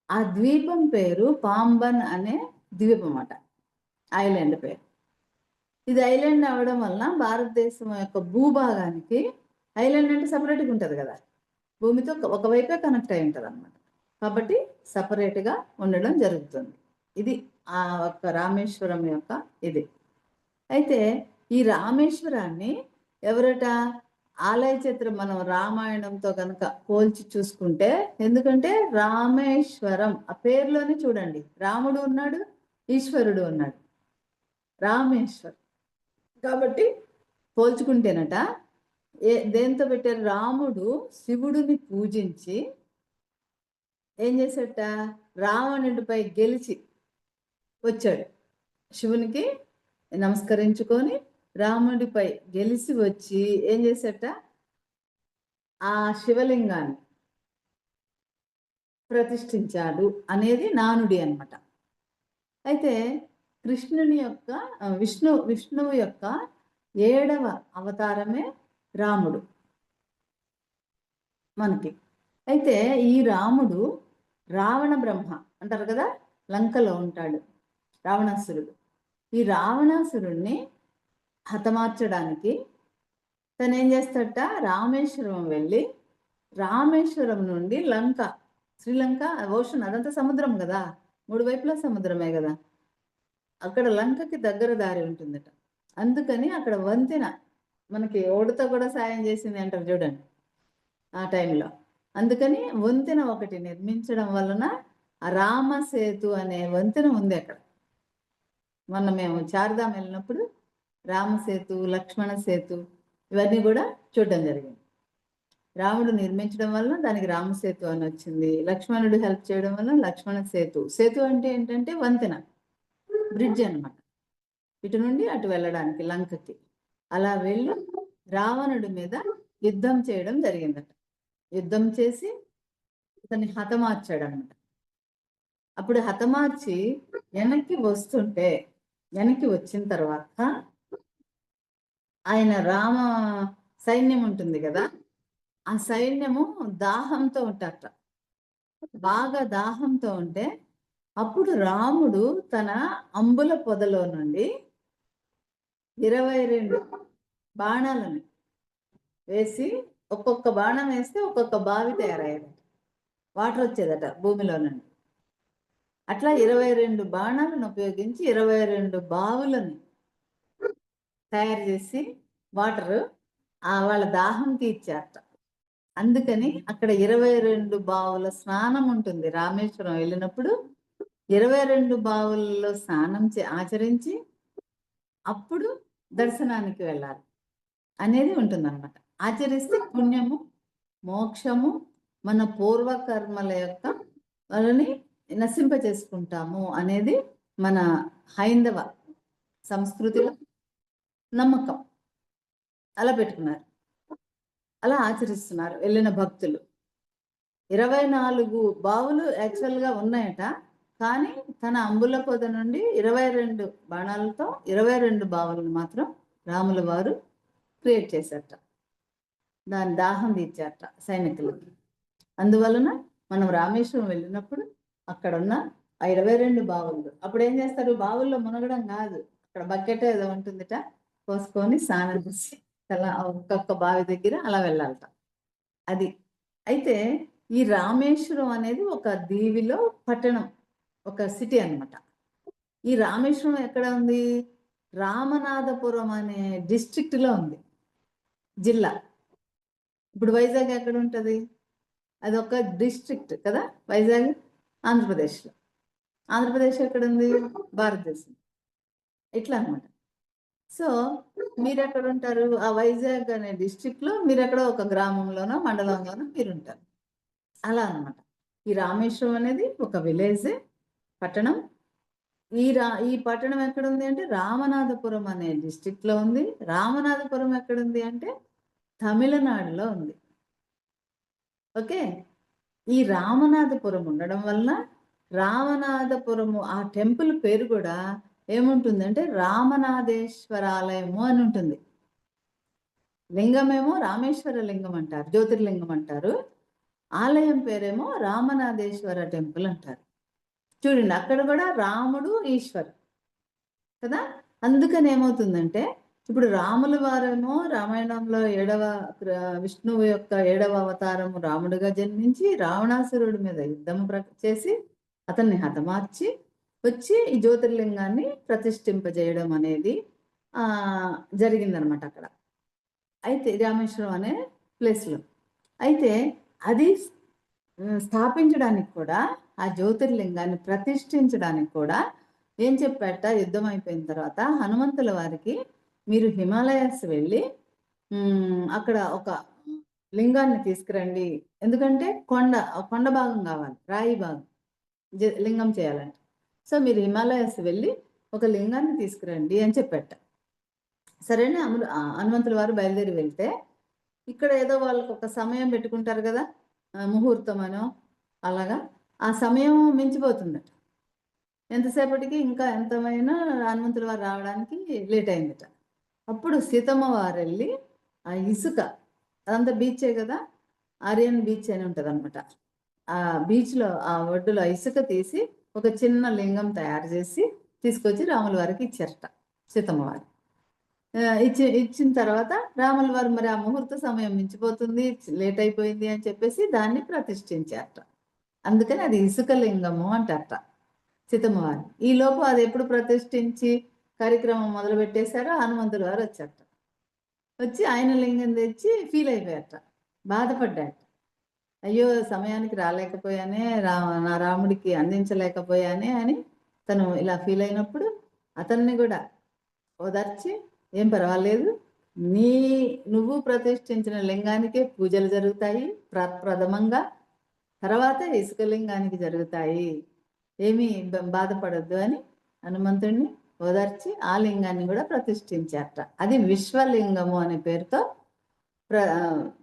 ఆ ద్వీపం పేరు పాంబన్ అనే ద్వీపం అట, ఐలాండ్ పేరు. ఇది ఐలాండ్ అవడం వల్ల భారతదేశం యొక్క భూభాగానికి, ఐలాండ్ అంటే సపరేట్గా ఉంటుంది కదా, భూమితో ఒకవైపే కనెక్ట్ అయి ఉంటుంది అనమాట. కాబట్టి సపరేట్గా ఉండడం జరుగుతుంది. ఇది ఆ ఒక్క రామేశ్వరం యొక్క ఇది. అయితే ఈ రామేశ్వరాన్ని ఎవరట? ఆలయ చిత్రం మనం రామాయణంతో కనుక పోల్చి చూసుకుంటే, ఎందుకంటే రామేశ్వరం ఆ పేరులోనే చూడండి, రాముడు ఉన్నాడు, ఈశ్వరుడు ఉన్నాడు, రామేశ్వరం. కాబట్టి పోల్చుకుంటేనట దేంతో పెట్టారు? రాముడు శివుడిని పూజించి ఏం చేశాట? రావణుడిపై గెలిచి వచ్చాడు, శివునికి నమస్కరించుకొని రాముడిపై గెలిచి వచ్చి ఏం చేశాట? ఆ శివలింగాన్ని ప్రతిష్ఠించాడు అనేది నానుడి అన్నమాట. అయితే కృష్ణుని యొక్క విష్ణువు యొక్క 7వ అవతారమే రాముడు మనకి. అయితే ఈ రాముడు రావణ బ్రహ్మ అంటారు కదా, లంకలో ఉంటాడు రావణాసురుడు. ఈ రావణాసురుణ్ణి హతమార్చడానికి తను ఏం చేస్తాడట? రామేశ్వరం వెళ్ళి, రామేశ్వరం నుండి లంక, శ్రీలంక ఓషన్ అదంతా సముద్రం కదా, 3 వైపులా సముద్రమే కదా, అక్కడ లంకకి దగ్గర దారి ఉంటుందట. అందుకని అక్కడ వంతెన, మనకి ఓడతో కూడా సాయం చేసింది అంటారు చూడండి ఆ టైంలో. అందుకని వంతెన ఒకటి నిర్మించడం వలన ఆ రామసేతు అనే వంతెన ఉంది అక్కడ. మొన్న మేము చార్ధాం వెళ్ళినప్పుడు రామసేతు, లక్ష్మణ సేతు ఇవన్నీ కూడా చూడడం జరిగింది. రాముడు నిర్మించడం వల్ల దానికి రామసేతు అని వచ్చింది, లక్ష్మణుడు హెల్ప్ చేయడం వల్ల లక్ష్మణ సేతు. సేతు అంటే ఏంటంటే వంతెన, బ్రిడ్జ్ అన్నమాట, ఇటు నుండి అటు వెళ్ళడానికి లంకకి. అలా వెళ్ళి రావణుడి మీద యుద్ధం చేయడం జరిగిందట. యుద్ధం చేసి అతన్ని హతమార్చాడనమాట. అప్పుడు హతమార్చి వెనక్కి వస్తుంటే, వెనక్కి వచ్చిన తర్వాత ఆయన రామ సైన్యం ఉంటుంది కదా, ఆ సైన్యము దాహంతో ఉంటారట, బాగా దాహంతో ఉంటే అప్పుడు రాముడు తన అంబుల పొదలో నుండి 22 బాణాలను వేసి, ఒక్కొక్క బాణం వేస్తే ఒక్కొక్క బావి తయారయ్యేదట, వాటర్ వచ్చేదట భూమిలో నుండి. అట్లా 22 బాణాలను ఉపయోగించి 22 బావులను తయారు చేసి వాటర్ వాళ్ళ దాహం తీర్చారట. అందుకని అక్కడ 22 బావుల స్నానం ఉంటుంది. రామేశ్వరం వెళ్ళినప్పుడు 22 బావుల్లో స్నానం ఆచరించి అప్పుడు దర్శనానికి వెళ్ళాలి అనేది ఉంటుందన్నమాట. ఆచరిస్తే పుణ్యము, మోక్షము, మన పూర్వకర్మల యొక్క వాళ్ళని నశింప చేసుకుంటాము అనేది మన హైందవ సంస్కృతిలో నమ్మకం. అలా పెట్టుకున్నారు, అలా ఆచరిస్తున్నారు వెళ్ళిన భక్తులు. 24 బావులు యాక్చువల్గా ఉన్నాయట, కానీ తన అంబుల పొద నుండి 22 బాణాలతో 22 బావులను మాత్రం రాముల వారు క్రియేట్ చేశారట, దాని దాహం తీర్చారట సైనికులకి. అందువలన మనం రామేశ్వరం వెళ్ళినప్పుడు అక్కడ ఉన్న ఆ 22 బావులు, అప్పుడు ఏం చేస్తారు? బావుల్లో మునగడం కాదు, అక్కడ బకెట్ ఏదో ఉంటుందిట, పోసుకొని స్నానం చేసి అలా ఒక్కొక్క బావి దగ్గర అలా వెళ్ళాలట. అది. అయితే ఈ రామేశ్వరం అనేది ఒక దీవిలో పట్టణం, ఒక సిటీ అన్నమాట. ఈ రామేశ్వరం ఎక్కడ ఉంది? రామనాథపురం అనే డిస్ట్రిక్ట్లో ఉంది, జిల్లా. ఇప్పుడు వైజాగ్ ఎక్కడ ఉంటుంది? అది ఒక డిస్ట్రిక్ట్ కదా వైజాగ్, ఆంధ్రప్రదేశ్లో. ఆంధ్రప్రదేశ్ ఎక్కడ ఉంది? భారతదేశం. ఇట్లా అనమాట. సో మీరు ఎక్కడ ఉంటారు? ఆ వైజాగ్ అనే డిస్ట్రిక్ట్లో మీరు ఎక్కడో ఒక గ్రామంలోనో మండలంలోనో మీరు ఉంటారు, అలా అనమాట. ఈ రామేశ్వరం అనేది ఒక విలేజ్, పట్టణం. ఈ పట్టణం ఎక్కడుంది అంటే రామనాథపురం అనే డిస్ట్రిక్ట్ లో ఉంది. రామనాథపురం ఎక్కడుంది అంటే తమిళనాడులో ఉంది. ఓకే. ఈ రామనాథపురం ఉండడం వల్ల రామనాథపురము ఆ టెంపుల్ పేరు కూడా ఏముంటుందంటే రామనాథేశ్వరాలయము అని ఉంటుంది. లింగమేమో రామేశ్వర లింగం అంటారు, జ్యోతిర్లింగం అంటారు. ఆలయం పేరేమో రామనాథేశ్వర టెంపుల్ అంటారు. చూడండి, అక్కడ కూడా రాముడు ఈశ్వర్ కదా. అందుకని ఏమవుతుందంటే ఇప్పుడు రాముల వారేమో రామాయణంలో విష్ణువు యొక్క 7వ అవతారము రాముడిగా జన్మించి రావణాసురుడి మీద యుద్ధం చేసి అతన్ని హతమార్చి వచ్చి ఈ జ్యోతిర్లింగాన్ని ప్రతిష్ఠింపజేయడం అనేది జరిగిందనమాట అక్కడ. అయితే రామేశ్వరం అనే ప్లేస్లో అయితే అది స్థాపించడానికి కూడా, ఆ జ్యోతిర్లింగాన్ని ప్రతిష్ఠించడానికి కూడా ఏం చెప్పాట, యుద్ధం అయిపోయిన తర్వాత హనుమంతుల వారికి మీరు హిమాలయాస్ వెళ్ళి అక్కడ ఒక లింగాన్ని తీసుకురండి, ఎందుకంటే కొండ భాగం కావాలి, రాయి భాగం లింగం చేయాలంటే. సో మీరు హిమాలయాస్ వెళ్ళి ఒక లింగాన్ని తీసుకురండి అని చెప్పాట. సరేనే హనుమంతుల వారు బయలుదేరి వెళ్తే ఇక్కడ ఏదో వాళ్ళకు ఒక సమయం పెట్టుకుంటారు కదా, ముహూర్తం అనో అలాగా, ఆ సమయం మించిపోతుందట. ఎంతసేపటికి ఇంకా ఎంతమైనా హనుమంతుల వారు రావడానికి లేట్ అయిందట. అప్పుడు సీతమ్మ వారు వెళ్ళి ఆ ఇసుక, అదంతా బీచే కదా, ఆరియన్ బీచ్ అని ఉంటుంది అనమాట. ఆ బీచ్లో ఆ ఒడ్డులో ఇసుక తీసి ఒక చిన్న లింగం తయారు చేసి తీసుకొచ్చి రాముల వారికి ఇచ్చారట సీతమ్మ వారు. ఇచ్చిన తర్వాత రాముల వారు మరి ఆ ముహూర్త సమయం మించిపోతుంది, లేట్ అయిపోయింది అని చెప్పేసి దాన్ని ప్రతిష్ఠించారట. అందుకని అది ఇసుక లింగము అంటారట సీతమ్మ వారు. ఈ లోపు అది ఎప్పుడు ప్రతిష్ఠించి కార్యక్రమం మొదలు పెట్టేశారో హనుమంతుల వారు వచ్చారట. వచ్చి ఆయన లింగం తెచ్చి ఫీల్ అయిపోయారట, బాధపడ్డారట. అయ్యో సమయానికి రాలేకపోయానే, నా రాముడికి అందించలేకపోయానే అని తను ఇలా ఫీల్ అయినప్పుడు అతన్ని కూడా ఓదార్చి, ఏం పర్వాలేదు, నువ్వు ప్రతిష్ఠించిన లింగానికే పూజలు జరుగుతాయి ప్రథమంగా, తర్వాత ఇసుక లింగానికి జరుగుతాయి, ఏమీ బాధపడద్దు అని హనుమంతుడిని ఓదార్చి ఆ లింగాన్ని కూడా ప్రతిష్ఠించారట. అది విశ్వలింగము అనే పేరుతో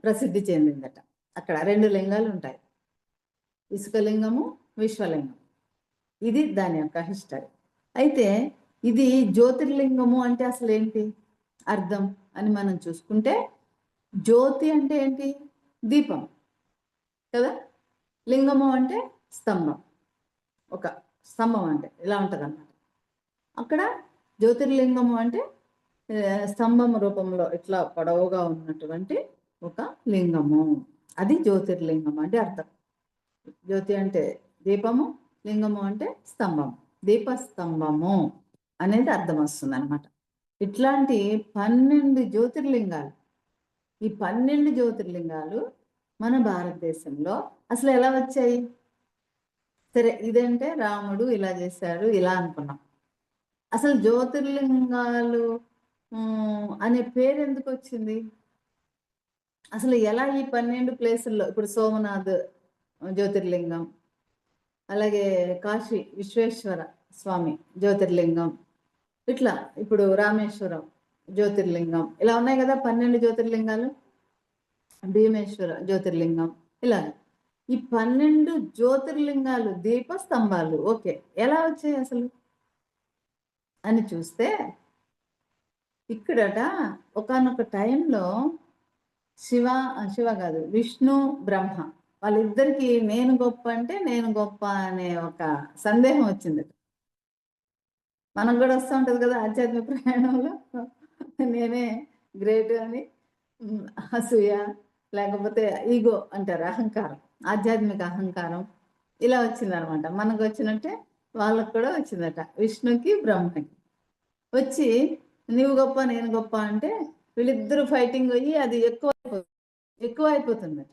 ప్రసిద్ధి చెందిందట. అక్కడ 2 లింగాలు ఉంటాయి, ఇసుక లింగము, విశ్వలింగం. ఇది దాని యొక్క హిస్టరీ. అయితే ఇది జ్యోతిర్లింగము అంటే అసలు ఏంటి అర్థం అని మనం చూసుకుంటే, జ్యోతి అంటే ఏంటి, దీపం కదా. లింగము అంటే స్తంభం, ఒక స్తంభం అంటే ఇలా ఉంటుంది అన్నమాట. అక్కడ జ్యోతిర్లింగము అంటే స్తంభం రూపంలో ఇట్లా పొడవుగా ఉన్నటువంటి ఒక లింగము, అది జ్యోతిర్లింగం అంటే అర్థం. జ్యోతి అంటే దీపము, లింగము అంటే స్తంభం, దీపస్తంభము అనేది అర్థం వస్తుంది అనమాట. ఇట్లాంటి 12 జ్యోతిర్లింగాలు, ఈ 12 జ్యోతిర్లింగాలు మన భారతదేశంలో అసలు ఎలా వచ్చాయి? సరే, ఇదంటే రాముడు ఇలా చేశాడు ఇలా అనుకున్నాం. అసలు జ్యోతిర్లింగాలు అనే పేరు ఎందుకు వచ్చింది? అసలు ఎలా ఈ 12 ప్లేసుల్లో, ఇప్పుడు సోమనాథ్ జ్యోతిర్లింగం, అలాగే కాశీ విశ్వేశ్వర స్వామి జ్యోతిర్లింగం, ఇట్లా ఇప్పుడు రామేశ్వరం జ్యోతిర్లింగం, ఇలా ఉన్నాయి కదా 12 జ్యోతిర్లింగాలు, భీమేశ్వర జ్యోతిర్లింగం, ఇలా ఈ 12 జ్యోతిర్లింగాలు దీపస్తంభాలు ఓకే ఎలా వచ్చాయి అసలు అని చూస్తే, ఇక్కడట ఒకానొక టైంలో శివ కాదు, విష్ణు బ్రహ్మ వాళ్ళిద్దరికి నేను గొప్ప అంటే నేను గొప్ప అనే ఒక సందేహం వచ్చింది. మనకు కూడా వస్తూ ఉంటుంది కదా ఆధ్యాత్మిక ప్రయాణంలో, నేనే గ్రేట్ అని అసూయ, లేకపోతే ఈగో అంటారు, అహంకారం, ఆధ్యాత్మిక అహంకారం ఇలా వచ్చిందనమాట. మనకు వచ్చినట్టే వాళ్ళకు కూడా వచ్చిందట, విష్ణుకి బ్రహ్మకి వచ్చి నీవు గొప్ప నేను గొప్ప అంటే వీళ్ళిద్దరూ ఫైటింగ్ అయ్యి అది ఎక్కువ అయిపోతుందట.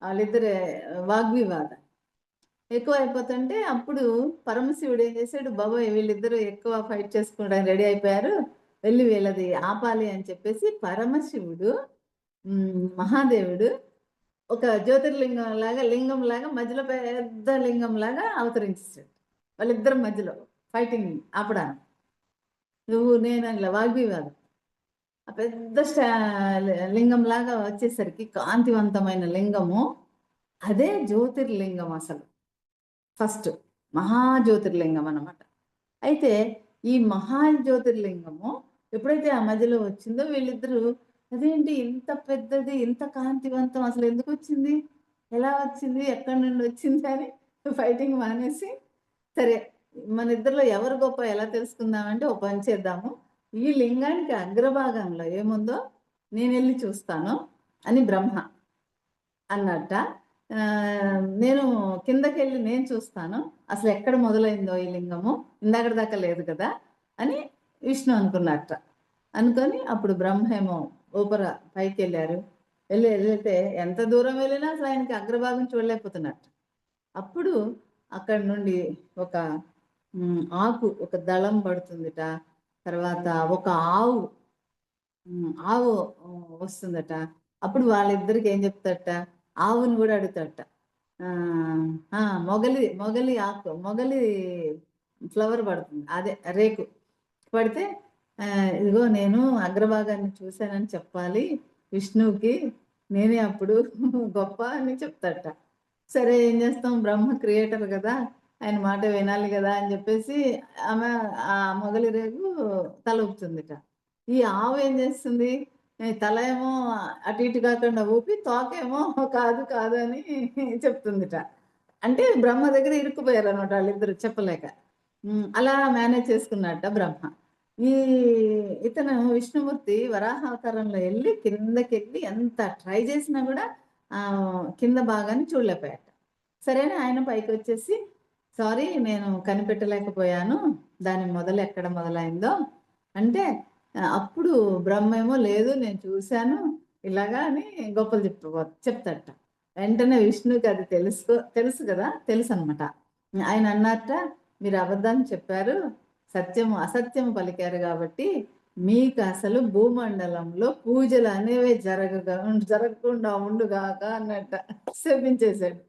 వాళ్ళిద్దరు వాగ్వివాదం ఎక్కువ అయిపోతుంటే అప్పుడు పరమశివుడు ఏం చేశాడు, బాబోయ్ వీళ్ళిద్దరూ ఎక్కువ ఫైట్ చేసుకోవడానికి రెడీ అయిపోయారు, వెళ్ళి వీళ్ళది ఆపాలి అని చెప్పేసి పరమశివుడు మహాదేవుడు ఒక జ్యోతిర్లింగం లాగా, లింగం లాగా మధ్యలో పెద్ద లింగం లాగా అవతరించాడు. వాళ్ళిద్దరి మధ్యలో ఫైటింగ్ ఆపడానికి. నువ్వు నేను ఇలా వాగ్వివాదం. ఆ పెద్ద లింగం లాగా వచ్చేసరికి కాంతివంతమైన లింగము, అదే జ్యోతిర్లింగం అసలు. ఫస్ట్ మహాజ్యోతిర్లింగం అన్నమాట. అయితే ఈ మహాజ్యోతిర్లింగము ఎప్పుడైతే ఆ మధ్యలో వచ్చిందో వీళ్ళిద్దరూ, అదేంటి ఇంత పెద్దది, ఇంత కాంతివంతం అసలు ఎందుకు వచ్చింది, ఎలా వచ్చింది, ఎక్కడి నుండి వచ్చింది అని ఫైటింగ్ మానేసి, సరే మన ఇద్దరిలో ఎవరు గొప్ప ఎలా తెలుసుకుందామంటే ఒక పని చేద్దాము, ఈ లింగానికి అగ్రభాగంలో ఏముందో నేను వెళ్ళి చూస్తాను అని బ్రహ్మ అన్నట్ట. నేను కిందకెళ్ళి నేను చూస్తాను అసలు ఎక్కడ మొదలైందో ఈ లింగము, ఇందాకటి దాకా లేదు కదా అని విష్ణు అనుకున్నట్ట. అనుకొని అప్పుడు బ్రహ్మేమో ఊపర పైకి వెళ్ళారు. వెళ్తే ఎంత దూరం వెళ్ళినా అసలు ఆయనకి అగ్రభాగం చూడలేకపోతున్నట్టు. అప్పుడు అక్కడి నుండి ఒక ఆకు, ఒక దళం పడుతుందిట. తర్వాత ఒక ఆవు ఆవు వస్తుందట. అప్పుడు వాళ్ళిద్దరికి ఏం చెప్తాడట, ఆవుని కూడా అడుగుతాడట. మొగలి ఆకు, మొగలి ఫ్లవర్ పడుతుంది, అదే రేకు పడితే, ఇదిగో నేను అగ్రభాగాన్ని చూశానని చెప్పాలి విష్ణువుకి, నేనే అప్పుడు గొప్ప అని చెప్తాడట. సరే ఏం చేస్తాం, బ్రహ్మ క్రియేటర్ కదా, ఆయన మాట వినాలి కదా అని చెప్పేసి ఆమె ఆ మొగలి రేగు తల ఊపుతుందిట. ఈ ఆవు ఏం చేస్తుంది, తల ఏమో అటు ఇటు కాకుండా ఊపి, తోకేమో కాదు కాదు అని చెప్తుందిట. అంటే బ్రహ్మ దగ్గర ఇరుక్కుపోయారు అనమాట వాళ్ళిద్దరు చెప్పలేక. అలా మేనేజ్ చేసుకున్నట్ట బ్రహ్మ. ఈ ఇతను విష్ణుమూర్తి వరాహ అవతారంలో వెళ్ళి కిందకెళ్ళి ఎంత ట్రై చేసినా కూడా కింద భాగాన్ని చూడలేకపోయాట. సరేనా, ఆయన పైకి వచ్చేసి, సారీ నేను కనిపెట్టలేకపోయాను దాని మొదలు ఎక్కడ మొదలైందో అంటే, అప్పుడు బ్రహ్మేమో లేదు నేను చూశాను ఇలాగా అని గొప్పలు చెప్తాడట. వెంటనే విష్ణుకి అది తెలుసు కదా, తెలుసు అనమాట. ఆయన అన్నట్ట, మీరు అబద్ధాన్ని చెప్పారు, సత్యము అసత్యము పలికారు కాబట్టి మీకు అసలు భూమండలంలో పూజలు అనేవి జరగకుండా ఉండుగాక అన్నట్ట శపించేశాడు.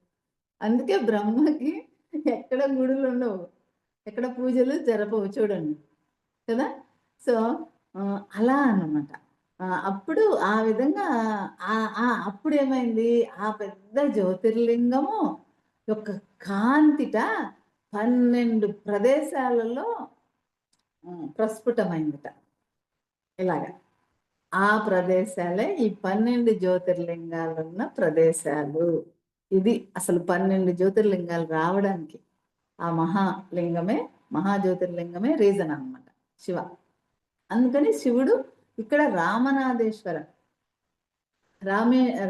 అందుకే బ్రహ్మకి ఎక్కడ గుడులు ఉండవు, ఎక్కడ పూజలు జరపవు చూడండి కదా. సో అలా అన్నమాట. అప్పుడు ఆ విధంగా అప్పుడు ఏమైంది, ఆ పెద్ద జ్యోతిర్లింగము యొక్క కాంతిట 12 ప్రదేశాలలో ప్రస్ఫుటమైందిట. ఇలాగా ఆ ప్రదేశాలే ఈ 12 జ్యోతిర్లింగాలు ఉన్న ప్రదేశాలు. ఇది అసలు 12 జ్యోతిర్లింగాలు రావడానికి ఆ మహాజ్యోతిర్లింగమే రీజన్ అన్నమాట, శివ. అందుకని శివుడు ఇక్కడ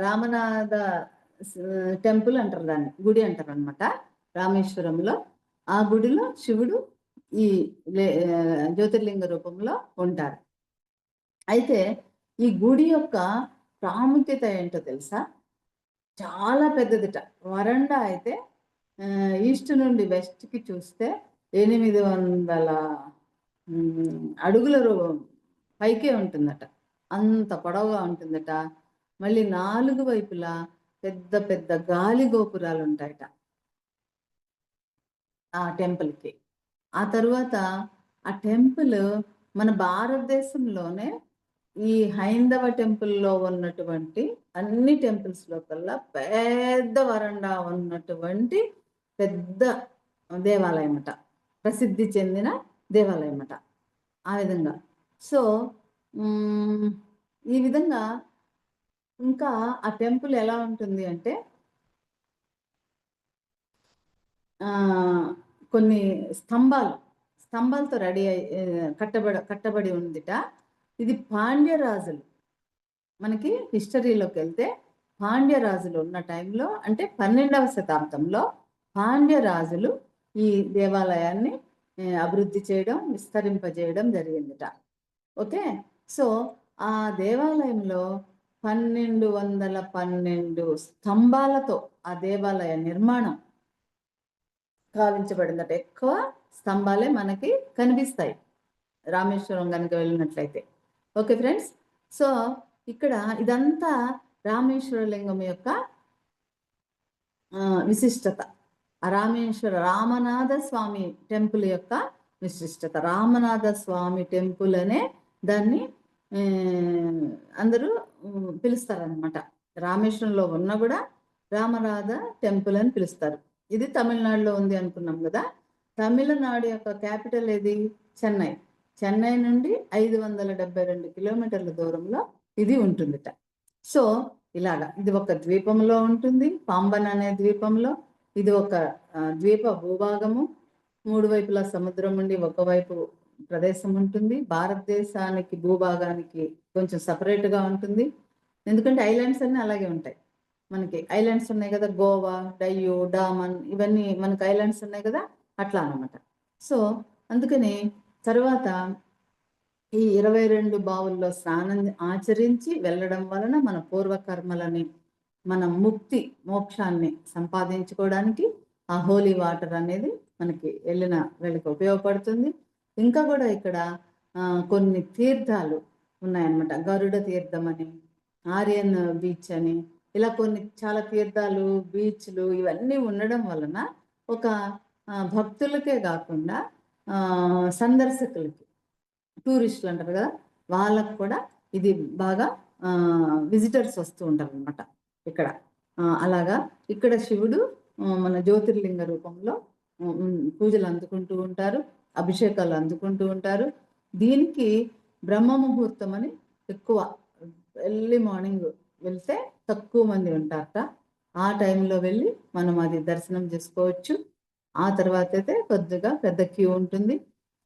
రామనాథ టెంపుల్ అంటారు, దాన్ని గుడి అంటారు అనమాట, రామేశ్వరంలో. ఆ గుడిలో శివుడు ఈ జ్యోతిర్లింగ రూపంలో ఉంటారు. అయితే ఈ గుడి యొక్క ప్రాముఖ్యత ఏంటో తెలుసా, చాలా పెద్దదిట. వరండా అయితే ఈస్ట్ నుండి వెస్ట్కి చూస్తే 800 అడుగుల పైకే ఉంటుందట, అంత పొడవుగా ఉంటుందట. మళ్ళీ 4 వైపులా పెద్ద పెద్ద గాలి గోపురాలు ఉంటాయట ఆ టెంపుల్కి. ఆ తరువాత ఆ టెంపుల్ మన భారతదేశంలోనే ఈ హైందవ టెంపుల్లో ఉన్నటువంటి అన్ని టెంపుల్స్లో కల్లా పెద్ద వరండా ఉన్నటువంటి పెద్ద దేవాలయం అట, ప్రసిద్ధి చెందిన దేవాలయం అట. ఆ విధంగా సో ఈ విధంగా ఇంకా ఆ టెంపుల్ ఎలా ఉంటుంది అంటే, కొన్ని స్తంభాలతో రెడీ కట్టబడి ఉందిట. ఇది పాండ్యరాజులు, మనకి హిస్టరీలోకి వెళ్తే పాండ్యరాజులు ఉన్న టైంలో, అంటే 12వ శతాబ్దంలో పాండ్యరాజులు ఈ దేవాలయాన్ని అభివృద్ధి చేయడం, విస్తరింపజేయడం జరిగిందిట. ఓకే, సో ఆ దేవాలయంలో 1212 స్తంభాలతో ఆ దేవాలయ నిర్మాణం గావించబడిందట. ఎక్కువ స్తంభాలే మనకి కనిపిస్తాయి రామేశ్వరం కనుక వెళ్ళినట్లయితే. ఓకే ఫ్రెండ్స్, సో ఇక్కడ ఇదంతా రామేశ్వర లింగం యొక్క విశిష్టత. రామేశ్వర రామనాథ స్వామి టెంపుల్ యొక్క విశిష్టత. రామనాథ స్వామి టెంపుల్ అనే దాన్ని ఆ, అందరూ పిలుస్తారనమాట. రామేశ్వరంలో ఉన్న కూడా రామనాథ టెంపుల్ అని పిలుస్తారు. ఇది తమిళనాడులో ఉంది అనుకున్నాం కదా. తమిళనాడు యొక్క క్యాపిటల్ ఏది? చెన్నై. చెన్నై నుండి 572 కిలోమీటర్ల దూరంలో ఇది ఉంటుందిట. సో ఇలాగా ఇది ఒక ద్వీపంలో ఉంటుంది, పాంబన్ అనే ద్వీపంలో. ఇది ఒక ద్వీప భూభాగము. 3 వైపులా సముద్రం ఉండి ఒకవైపు ప్రదేశం ఉంటుంది. భారతదేశానికి భూభాగానికి కొంచెం సపరేట్గా ఉంటుంది, ఎందుకంటే ఐలాండ్స్ అన్నీ అలాగే ఉంటాయి. మనకి ఐలాండ్స్ ఉన్నాయి కదా, గోవా, డయ్యూ, డామన్, ఇవన్నీ మనకి ఐలాండ్స్ ఉన్నాయి కదా, అట్లా అన్నమాట. సో అందుకని తర్వాత ఈ 22 బావుల్లో స్నానం ఆచరించి వెళ్ళడం వలన మన పూర్వకర్మలని, మన ముక్తి మోక్షాన్ని సంపాదించుకోవడానికి ఆ హోలీ వాటర్ అనేది మనకి వెళ్ళకి ఉపయోగపడుతుంది. ఇంకా కూడా ఇక్కడ కొన్ని తీర్థాలు ఉన్నాయన్నమాట. గరుడ తీర్థం అని, ఆర్యన్ బీచ్ అని, ఇలా కొన్ని చాలా తీర్థాలు, బీచ్లు ఇవన్నీ ఉండడం వలన ఒక భక్తులకే కాకుండా సందర్శకులకి, టూరిస్టులు అంటారు కదా, వాళ్ళకు కూడా ఇది బాగా విజిటర్స్ వస్తూ ఉంటారు అనమాట ఇక్కడ. అలాగా ఇక్కడ శివుడు మన జ్యోతిర్లింగ రూపంలో పూజలు అందుకుంటూ ఉంటారు, అభిషేకాలు అందుకుంటూ ఉంటారు. దీనికి బ్రహ్మ ముహూర్తం అని ఎక్కువ, ఎర్లీ మార్నింగ్ వెళ్తే తక్కువ మంది ఉంటారట. ఆ టైంలో వెళ్ళి మనం అది దర్శనం చేసుకోవచ్చు. ఆ తర్వాత అయితే కొద్దిగా పెద్ద క్యూ ఉంటుంది.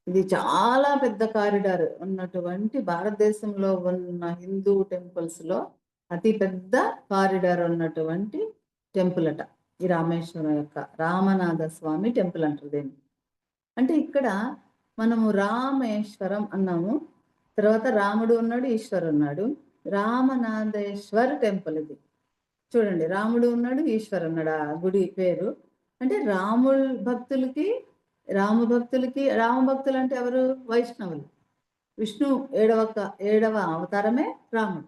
ఇది చాలా పెద్ద కారిడార్ ఉన్నటువంటి, భారతదేశంలో ఉన్న హిందూ టెంపుల్స్ లో అతి పెద్ద కారిడార్ ఉన్నటువంటి టెంపుల్ అట ఈ రామేశ్వరం యొక్క రామనాథ స్వామి టెంపుల్ అంటారు దీన్ని. అంటే ఇక్కడ మనము రామేశ్వరం అన్నాము, తర్వాత రాముడు ఉన్నాడు, ఈశ్వరు ఉన్నాడు. రామనాథేశ్వర్ టెంపుల్ ఇది. చూడండి, రాముడు ఉన్నాడు, ఈశ్వరు ఉన్నాడు. ఆ గుడి పేరు అంటే రాముడు భక్తులకి, రామ భక్తులు అంటే ఎవరు? వైష్ణవులు. విష్ణు ఏడవ అవతారమే రాముడు.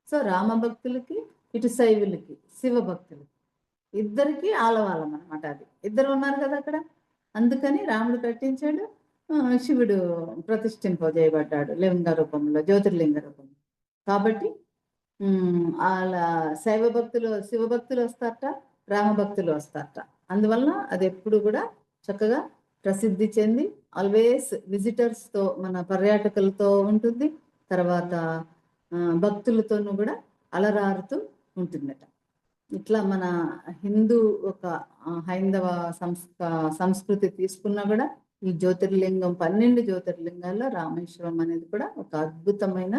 సో రామ భక్తులకి, ఇటు శైవులకి, శివ భక్తులకి ఇద్దరికి ఆలవాలం అనమాట. అది ఇద్దరు ఉన్నారు కదా అక్కడ, అందుకని రాముడు కట్టించాడు, శివుడు ప్రతిష్ఠింపజేయబడ్డాడు లింగ రూపంలో, జ్యోతిర్లింగ రూపంలో. కాబట్టి అలా శైవ భక్తులు, శివ భక్తులు వస్తారట, రామ భక్తులు వస్తారట. అందువలన అది ఎప్పుడు కూడా చక్కగా ప్రసిద్ధి చెంది ఆల్వేస్ విజిటర్స్తో, మన పర్యాటకులతో ఉంటుంది. తర్వాత భక్తులతోనూ కూడా అలరారుతూ ఉంటుందట. ఇట్లా మన హిందూ ఒక హైందవ సంస్కృతి తీసుకున్నా కూడా ఈ జ్యోతిర్లింగం, 12 జ్యోతిర్లింగాల్లో రామేశ్వరం అనేది కూడా ఒక అద్భుతమైన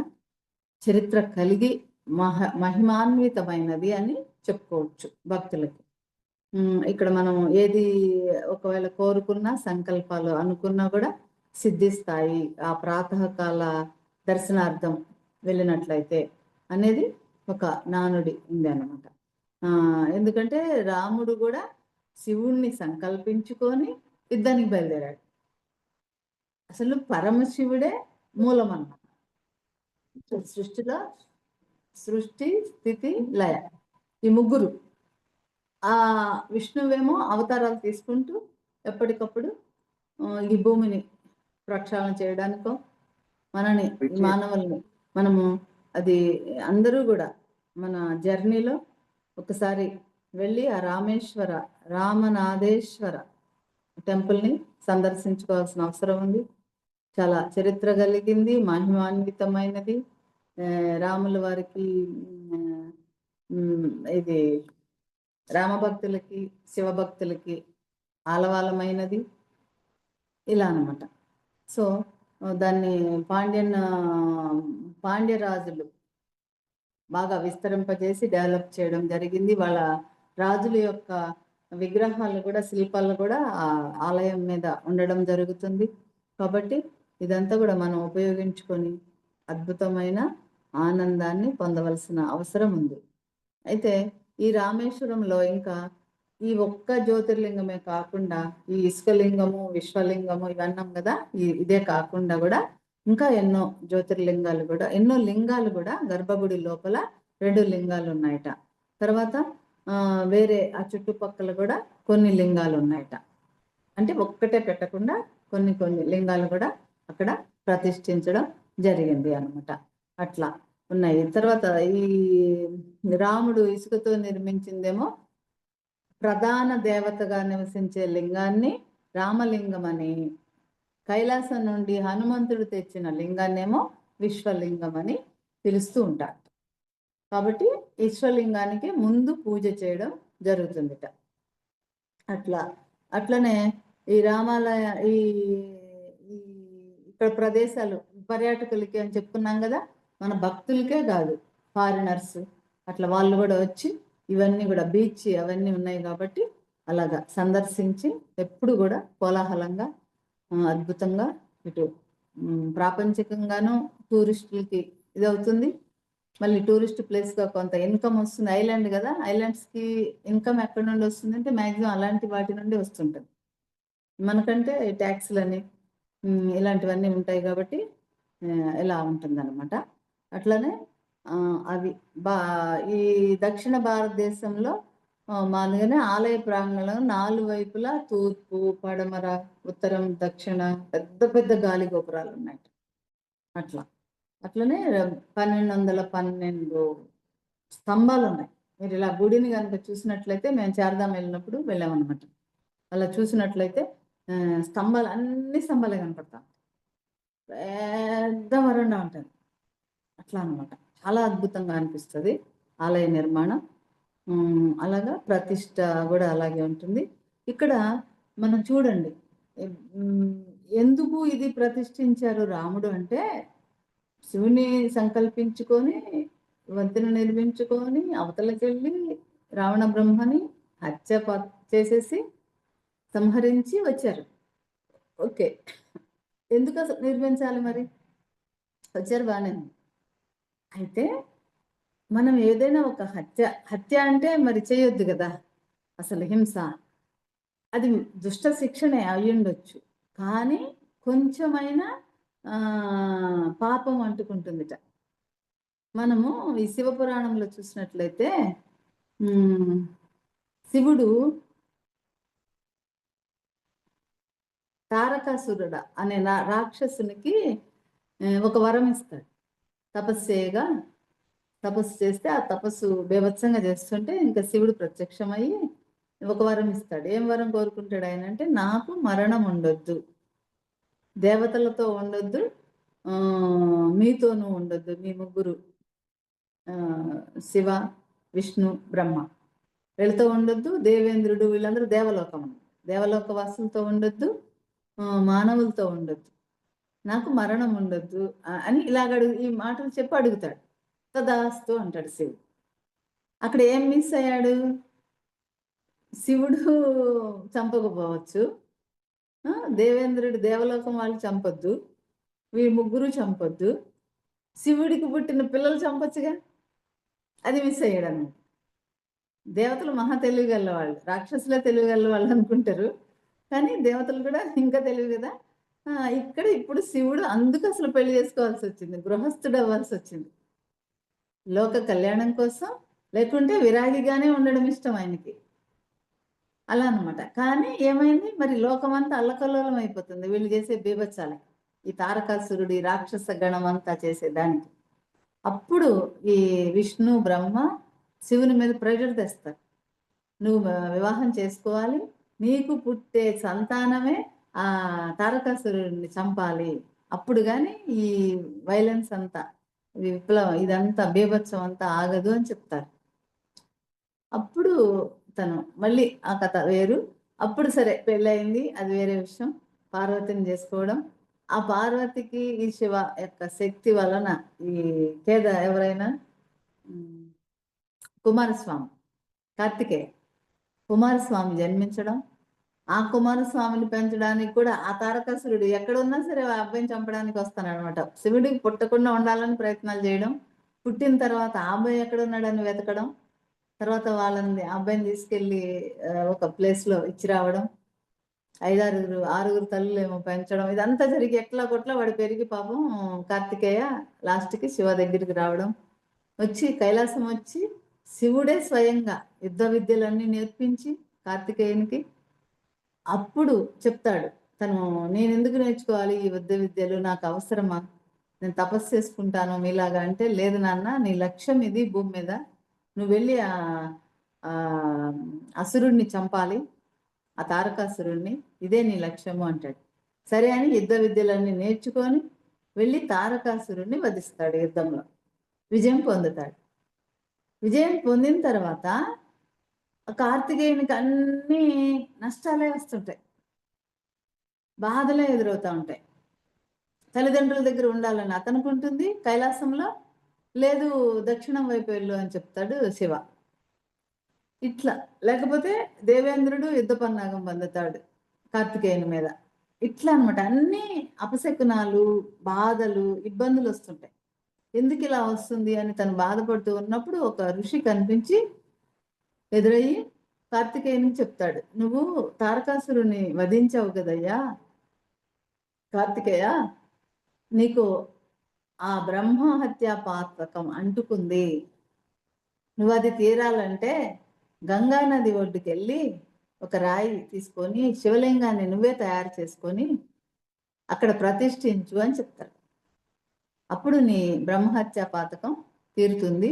చరిత్ర కలిగి మహిమాన్వితమైనది అని చెప్పుకోవచ్చు భక్తులకి. ఇక్కడ మనం ఏది ఒకవేళ కోరుకున్నా, సంకల్పాలు అనుకున్నా కూడా సిద్ధిస్తాయి ఆ ప్రాతకాల దర్శనార్థం వెళ్ళినట్లయితే అనేది ఒక నానుడి ఉంది అన్నమాట. ఎందుకంటే రాముడు కూడా శివుణ్ణి సంకల్పించుకొని యుద్ధానికి బయలుదేరాడు. అసలు పరమశివుడే మూలం అన్నమాట సృష్టిలో. సృష్టి, స్థితి, లయ, ఈ ముగ్గురు. ఆ విష్ణువేమో అవతారాలు తీసుకుంటూ ఎప్పటికప్పుడు ఈ భూమిని ప్రక్షాళన చేయడానికో, మనని, మానవుల్ని మనము, అది అందరూ కూడా మన జర్నీలో ఒకసారి వెళ్ళి ఆ రామనాథేశ్వర టెంపుల్ని సందర్శించుకోవాల్సిన అవసరం ఉంది. చాలా చరిత్ర కలిగింది, మహిమాన్వితమైనది. రాముల వారికి, ఇది రామభక్తులకి, శివభక్తులకి ఆలవాలమైనది, ఇలా అన్నమాట. సో దాన్ని పాండ్యరాజులు బాగా విస్తరింపజేసి డెవలప్ చేయడం జరిగింది. వాళ్ళ రాజుల యొక్క విగ్రహాలు కూడా, శిల్పాలు కూడా ఆ ఆలయం మీద ఉండడం జరుగుతుంది. కాబట్టి ఇదంతా కూడా మనం ఉపయోగించుకొని అద్భుతమైన ఆనందాన్ని పొందవలసిన అవసరం ఉంది. అయితే ఈ రామేశ్వరంలో ఇంకా ఈ ఒక్క జ్యోతిర్లింగమే కాకుండా, ఈ ఇసుకలింగము, విశ్వలింగము ఇవన్నాం కదా, ఇదే కాకుండా కూడా ఇంకా ఎన్నో జ్యోతిర్లింగాలు కూడా, ఎన్నో లింగాలు కూడా గర్భగుడి లోపల 2 లింగాలు ఉన్నాయట. తర్వాత వేరే ఆ చుట్టుపక్కల కూడా కొన్ని లింగాలు ఉన్నాయట. అంటే ఒక్కటే పెట్టకుండా కొన్ని కొన్ని లింగాలు కూడా అక్కడ ప్రతిష్ఠించడం జరిగింది అనమాట. అట్లా ఉన్నాయి. తర్వాత ఈ రాముడు ఇసుకతో నిర్మించిందేమో ప్రధాన దేవతగా నివసించే లింగాన్ని రామలింగం అని, కైలాసం నుండి హనుమంతుడు తెచ్చిన లింగాన్నేమో విశ్వలింగం అని పిలుస్తూ ఉంటారు. కాబట్టి ఈశ్వలింగానికి ముందు పూజ చేయడం జరుగుతుందిట. అట్లనే ఈ రామాలయ ఈ ఈ ఇక్కడ ప్రదేశాలు పర్యాటకులకి అని చెప్పుకున్నాం కదా, మన భక్తులకే కాదు, ఫారినర్స్ అట్లా వాళ్ళు కూడా వచ్చి ఇవన్నీ కూడా బీచ్ అవన్నీ ఉన్నాయి కాబట్టి అలాగా సందర్శించి ఎప్పుడు కూడా కోలాహలంగా అద్భుతంగా ఇటు ప్రాపంచికంగాను టూరిస్టులకి ఇది అవుతుంది. మళ్ళీ టూరిస్ట్ ప్లేస్గా కొంత ఇన్కమ్ వస్తుంది. ఐలాండ్ కదా, ఐలాండ్స్కి ఇన్కమ్ ఎక్కడి నుండి వస్తుంది అంటే మ్యాక్సిమం అలాంటి వాటి నుండి వస్తుంటుంది. మనకంటే ట్యాక్స్లని ఇలాంటివన్నీ ఉంటాయి కాబట్టి ఇలా ఉంటుందన్నమాట. అట్లనే అవి ఈ దక్షిణ భారతదేశంలో మామూలుగానే ఆలయ ప్రాంగణం 4 వైపులా తూర్పు, పడమర, ఉత్తరం, దక్షిణ పెద్ద పెద్ద గాలి గోపురాలు ఉన్నాయి. అట్లనే 1212 స్తంభాలు ఉన్నాయి. మీరు ఇలా గుడిని కనుక చూసినట్లయితే, మేము చార్ధాం వెళ్ళినప్పుడు వెళ్ళామన్నమాట. అలా చూసినట్లయితే స్తంభాలు అన్ని స్తంభాలే కనపడతాం. పెద్ద వరండా ఉంటుంది. అట్లా అనమాట. చాలా అద్భుతంగా అనిపిస్తుంది ఆలయ నిర్మాణం. అలాగా ప్రతిష్ట కూడా అలాగే ఉంటుంది. ఇక్కడ మనం చూడండి, ఎందుకు ఇది ప్రతిష్ఠించారు రాముడు అంటే, శివుని సంకల్పించుకొని వంతెన నిర్మించుకొని అవతలకెళ్ళి రావణ బ్రహ్మని హత్య చేసేసి సంహరించి వచ్చారు. ఓకే, ఎందుకు అసలు నిర్మించాలి? మరి వచ్చారు బాగానే. అయితే మనం ఏదైనా ఒక హత్య అంటే మరి చేయొద్దు కదా, అసలు హింస అది దుష్ట శిక్షణే అయ్యుండొచ్చు, కానీ కొంచెమైనా పాపం అంటుకుంటుందిట. మనము ఈ శివపురాణంలో చూసినట్లయితే శివుడు తారకాసురుడ అనే రాక్షసునికి ఒక వరం ఇస్తాడు. తపస్సు చేస్తే ఆ తపస్సు బేభత్సంగా చేస్తుంటే ఇంకా శివుడు ప్రత్యక్షమయ్యి ఒక వరం ఇస్తాడు. ఏం వరం కోరుకుంటాడు ఆయన అంటే, నాకు మరణం ఉండొద్దు, దేవతలతో ఉండొద్దు, మీతోనూ ఉండొద్దు, మీ ముగ్గురు శివ, విష్ణు, బ్రహ్మ వీళ్ళతో ఉండొద్దు, దేవేంద్రుడు వీళ్ళందరూ దేవలోక వాసులతో ఉండొద్దు, మానవులతో ఉండొద్దు, నాకు మరణం ఉండొద్దు అని ఈ మాటలు చెప్పి అడుగుతాడు. తదాస్తు అంటాడు శివుడు. అక్కడ ఏం మిస్ అయ్యాడు? శివుడు చంపకపోవచ్చు, దేవేంద్రుడు దేవలోకం వాళ్ళు చంపొద్దు, వీళ్ళు ముగ్గురు చంపొద్దు, శివుడికి పుట్టిన పిల్లలు చంపొచ్చుగా, అది మిస్ అయ్యాడు అన్నమాట. దేవతలు మహా తెలివిగల వాళ్ళు, రాక్షసులే తెలివిగల వాళ్ళు అనుకుంటారు, కానీ దేవతలు కూడా ఇంకా తెలివి కదా. ఇప్పుడు శివుడు అందుకు అసలు పెళ్లి చేసుకోవాల్సి వచ్చింది, గృహస్థుడు అవ్వాల్సి వచ్చింది, లోక కళ్యాణం కోసం. లేకుంటే విరాగిగానే ఉండడం ఇష్టం ఆయనకి, అలా అనమాట. కానీ ఏమైంది మరి, లోకమంతా అల్లకల్లోలం అయిపోతుంది వీళ్ళు చేసే బీభత్సాలకి, ఈ తారకాసురుడు, ఈ రాక్షస గణం అంతా చేసేదానికి. అప్పుడు ఈ విష్ణు, బ్రహ్మ శివుని మీద ప్రెషర్ తెస్తారు. నువ్వు వివాహం చేసుకోవాలి, నీకు పుట్టే సంతానమే ఆ తారకాసురుడిని చంపాలి, అప్పుడు కానీ ఈ వైలెన్స్ అంతా, విప్లవం ఇదంతా బీభత్సం అంతా ఆగదు అని చెప్తారు. అప్పుడు తను మళ్ళీ ఆ కథ వేరు. అప్పుడు సరే పెళ్ళయింది, అది వేరే విషయం. పార్వతిని చేసుకోవడం, ఆ పార్వతికి ఈ శివ యొక్క శక్తి వలన ఈ ఎవరైనా కుమారస్వామి, కార్తికేయ కుమారస్వామి జన్మించడం, ఆ కుమారస్వామిని పెంచడానికి కూడా ఆ తారకాసురుడు ఎక్కడున్నా సరే ఆ అబ్బాయిని చంపడానికి వస్తానన్నమాట. శివుడికి పుట్టకుండా ఉండాలని ప్రయత్నాలు చేయడం, పుట్టిన తర్వాత ఆ అబ్బాయి ఎక్కడున్నాడని వెతకడం, తర్వాత వాళ్ళని అబ్బాయిని తీసుకెళ్ళి ఒక ప్లేస్లో ఇచ్చి రావడం, 6 తల్లులు ఏమో పెంచడం, ఇదంతా జరిగి ఎట్లా కొట్లా వాడు పెరిగి పాపం కార్తికేయ లాస్ట్కి శివ దగ్గరికి రావడం, వచ్చి కైలాసం వచ్చి శివుడే స్వయంగా యుద్ధ విద్యలన్నీ నేర్పించి కార్తికేయునికి అప్పుడు చెప్తాడు, తను నేను ఎందుకు నేర్చుకోవాలి ఈ యుద్ధ విద్యలు, నాకు అవసరమా, నేను తపస్సు చేసుకుంటాను మీలాగా అంటే, లేదు నాన్న, నీ లక్ష్యం ఇది భూమి మీద, నువ్వు వెళ్ళి ఆ అసురుణ్ణి చంపాలి, ఆ తారకాసురుణ్ణి, ఇదే నీ లక్ష్యము అంటాడు. సరే అని యుద్ధ విద్యలన్నీ నేర్చుకొని వెళ్ళి తారకాసురుణ్ణి వధిస్తాడు, యుద్ధంలో విజయం పొందుతాడు. విజయం పొందిన తర్వాత కార్తికేయునికి అన్ని నష్టాలే వస్తుంటాయి, బాధలే ఎదురవుతూ ఉంటాయి. తల్లిదండ్రుల దగ్గర ఉండాలని అతనికి ఉంటుంది కైలాసంలో, లేదు దక్షిణం వైపు వెళ్ళు అని చెప్తాడు శివ. ఇట్లా లేకపోతే దేవేంద్రుడు యుద్ధ పన్నాగం పొందుతాడు కార్తికేయుని మీద. ఇట్లా అనమాట, అన్ని అపశకునాలు, బాధలు, ఇబ్బందులు వస్తుంటాయి. ఎందుకు ఇలా వస్తుంది అని తను బాధపడుతూ ఉన్నప్పుడు ఒక ఋషి కనిపించి ఎదురయ్యి కార్తికేయుని చెప్తాడు, నువ్వు తారకాసురుని వధించావు కదయ్యా కార్తికేయ, నీకు ఆ బ్రహ్మహత్యా పాతకం అంటుకుంది, నువ్వు అది తీరాలంటే గంగా నది ఒడ్డుకి వెళ్ళి ఒక రాయి తీసుకొని శివలింగాన్ని నువ్వే తయారు చేసుకొని అక్కడ ప్రతిష్ఠించు అని చెప్తారు. అప్పుడు నీ బ్రహ్మహత్యా పాతకం తీరుతుంది,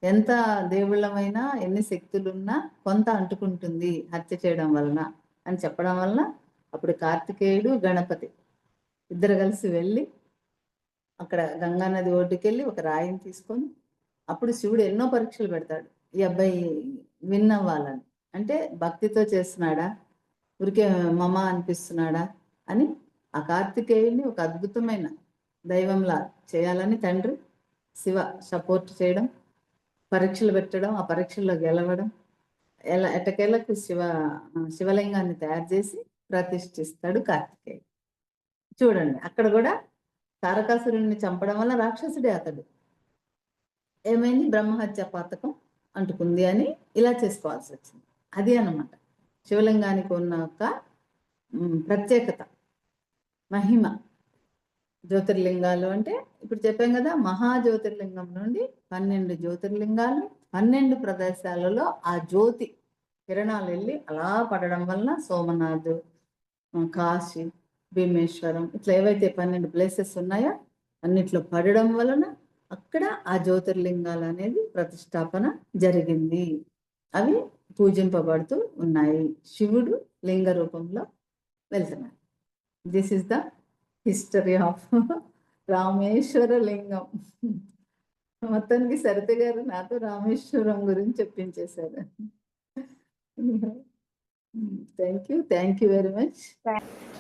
ఎంత దేవుళ్ళమైనా ఎన్ని శక్తులున్నా కొంత అంటుకుంటుంది హత్య చేయడం వలన అని చెప్పడం వలన అప్పుడు కార్తికేయుడు గణపతి ఇద్దరు కలిసి వెళ్ళి అక్కడ గంగానది ఒడ్డుకెళ్ళి ఒక రాయిని తీసుకొని, అప్పుడు శివుడు ఎన్నో పరీక్షలు పెడతాడు, ఈ అబ్బాయి విన్ అవ్వాలని. అంటే భక్తితో చేస్తున్నాడా, ఊరికే మమ అనిపిస్తున్నాడా అని ఆ కార్తికేయుడిని ఒక అద్భుతమైన దైవంలా చేయాలని తండ్రి శివ సపోర్ట్ చేయడం, పరీక్షలు పెట్టడం, ఆ పరీక్షల్లో గెలవడం, ఎటకేలకు శివలింగాన్ని తయారు చేసి ప్రతిష్ఠిస్తాడు కార్తికేయుడు. చూడండి, అక్కడ కూడా తారకాసురుణ్ణి చంపడం వల్ల రాక్షసుడే అతడు, ఏమైంది, బ్రహ్మహత్య పాతకం అంటుకుంది అని ఇలా చేసుకోవాల్సి వచ్చింది. అది అన్నమాట శివలింగానికి ఉన్న ఒక ప్రత్యేకత, మహిమ. జ్యోతిర్లింగాలు అంటే ఇప్పుడు చెప్పాం కదా, మహాజ్యోతిర్లింగం నుండి 12 జ్యోతిర్లింగాలు 12 ప్రదేశాలలో ఆ జ్యోతి కిరణాలు వెళ్ళి అలా పడడం వలన సోమనాథ్, కాశీ, భీమేశ్వరం, ఇట్లా ఏవైతే 12 ప్లేసెస్ ఉన్నాయో అన్నిట్లో పడడం వలన అక్కడ ఆ జ్యోతిర్లింగాలు అనేది ప్రతిష్టాపన జరిగింది, అవి పూజింపబడుతూ ఉన్నాయి, శివుడు లింగ రూపంలో వెళ్తున్నాడు. This is the history of Rameshwara Lingam. మొత్తానికి సరిత గారు నాతో రామేశ్వరం గురించి చెప్పించేశారు. Thank you very much.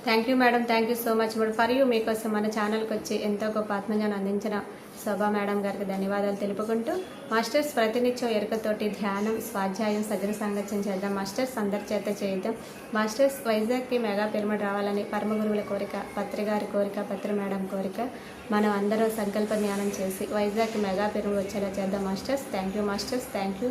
Thank you madam, thank you so much madam. For you మీకోసం మన ఛానల్కి వచ్చి ఎంతో గొప్ప ఆత్మజ్ఞానం అందించిన శోభా మేడం గారికి ధన్యవాదాలు తెలుపుకుంటూ, మాస్టర్స్ ప్రతినిత్యం ఎరుకతోటి ధ్యానం, స్వాధ్యాయం, సజ్జన సాంగత్యం చేద్దాం మాస్టర్స్, అందరి చేత చేద్దాం మాస్టర్స్. వైజాగ్కి మెగా పిరమిడ్ రావాలని పరమ గురువుల కోరిక, పత్రి గారి కోరిక, పత్రి మేడం కోరిక. మనం అందరం సంకల్ప జ్ఞానం చేసి వైజాగ్కి మెగా పిరమిడ్ వచ్చేలా చేద్దాం masters. Thank you masters, thank you.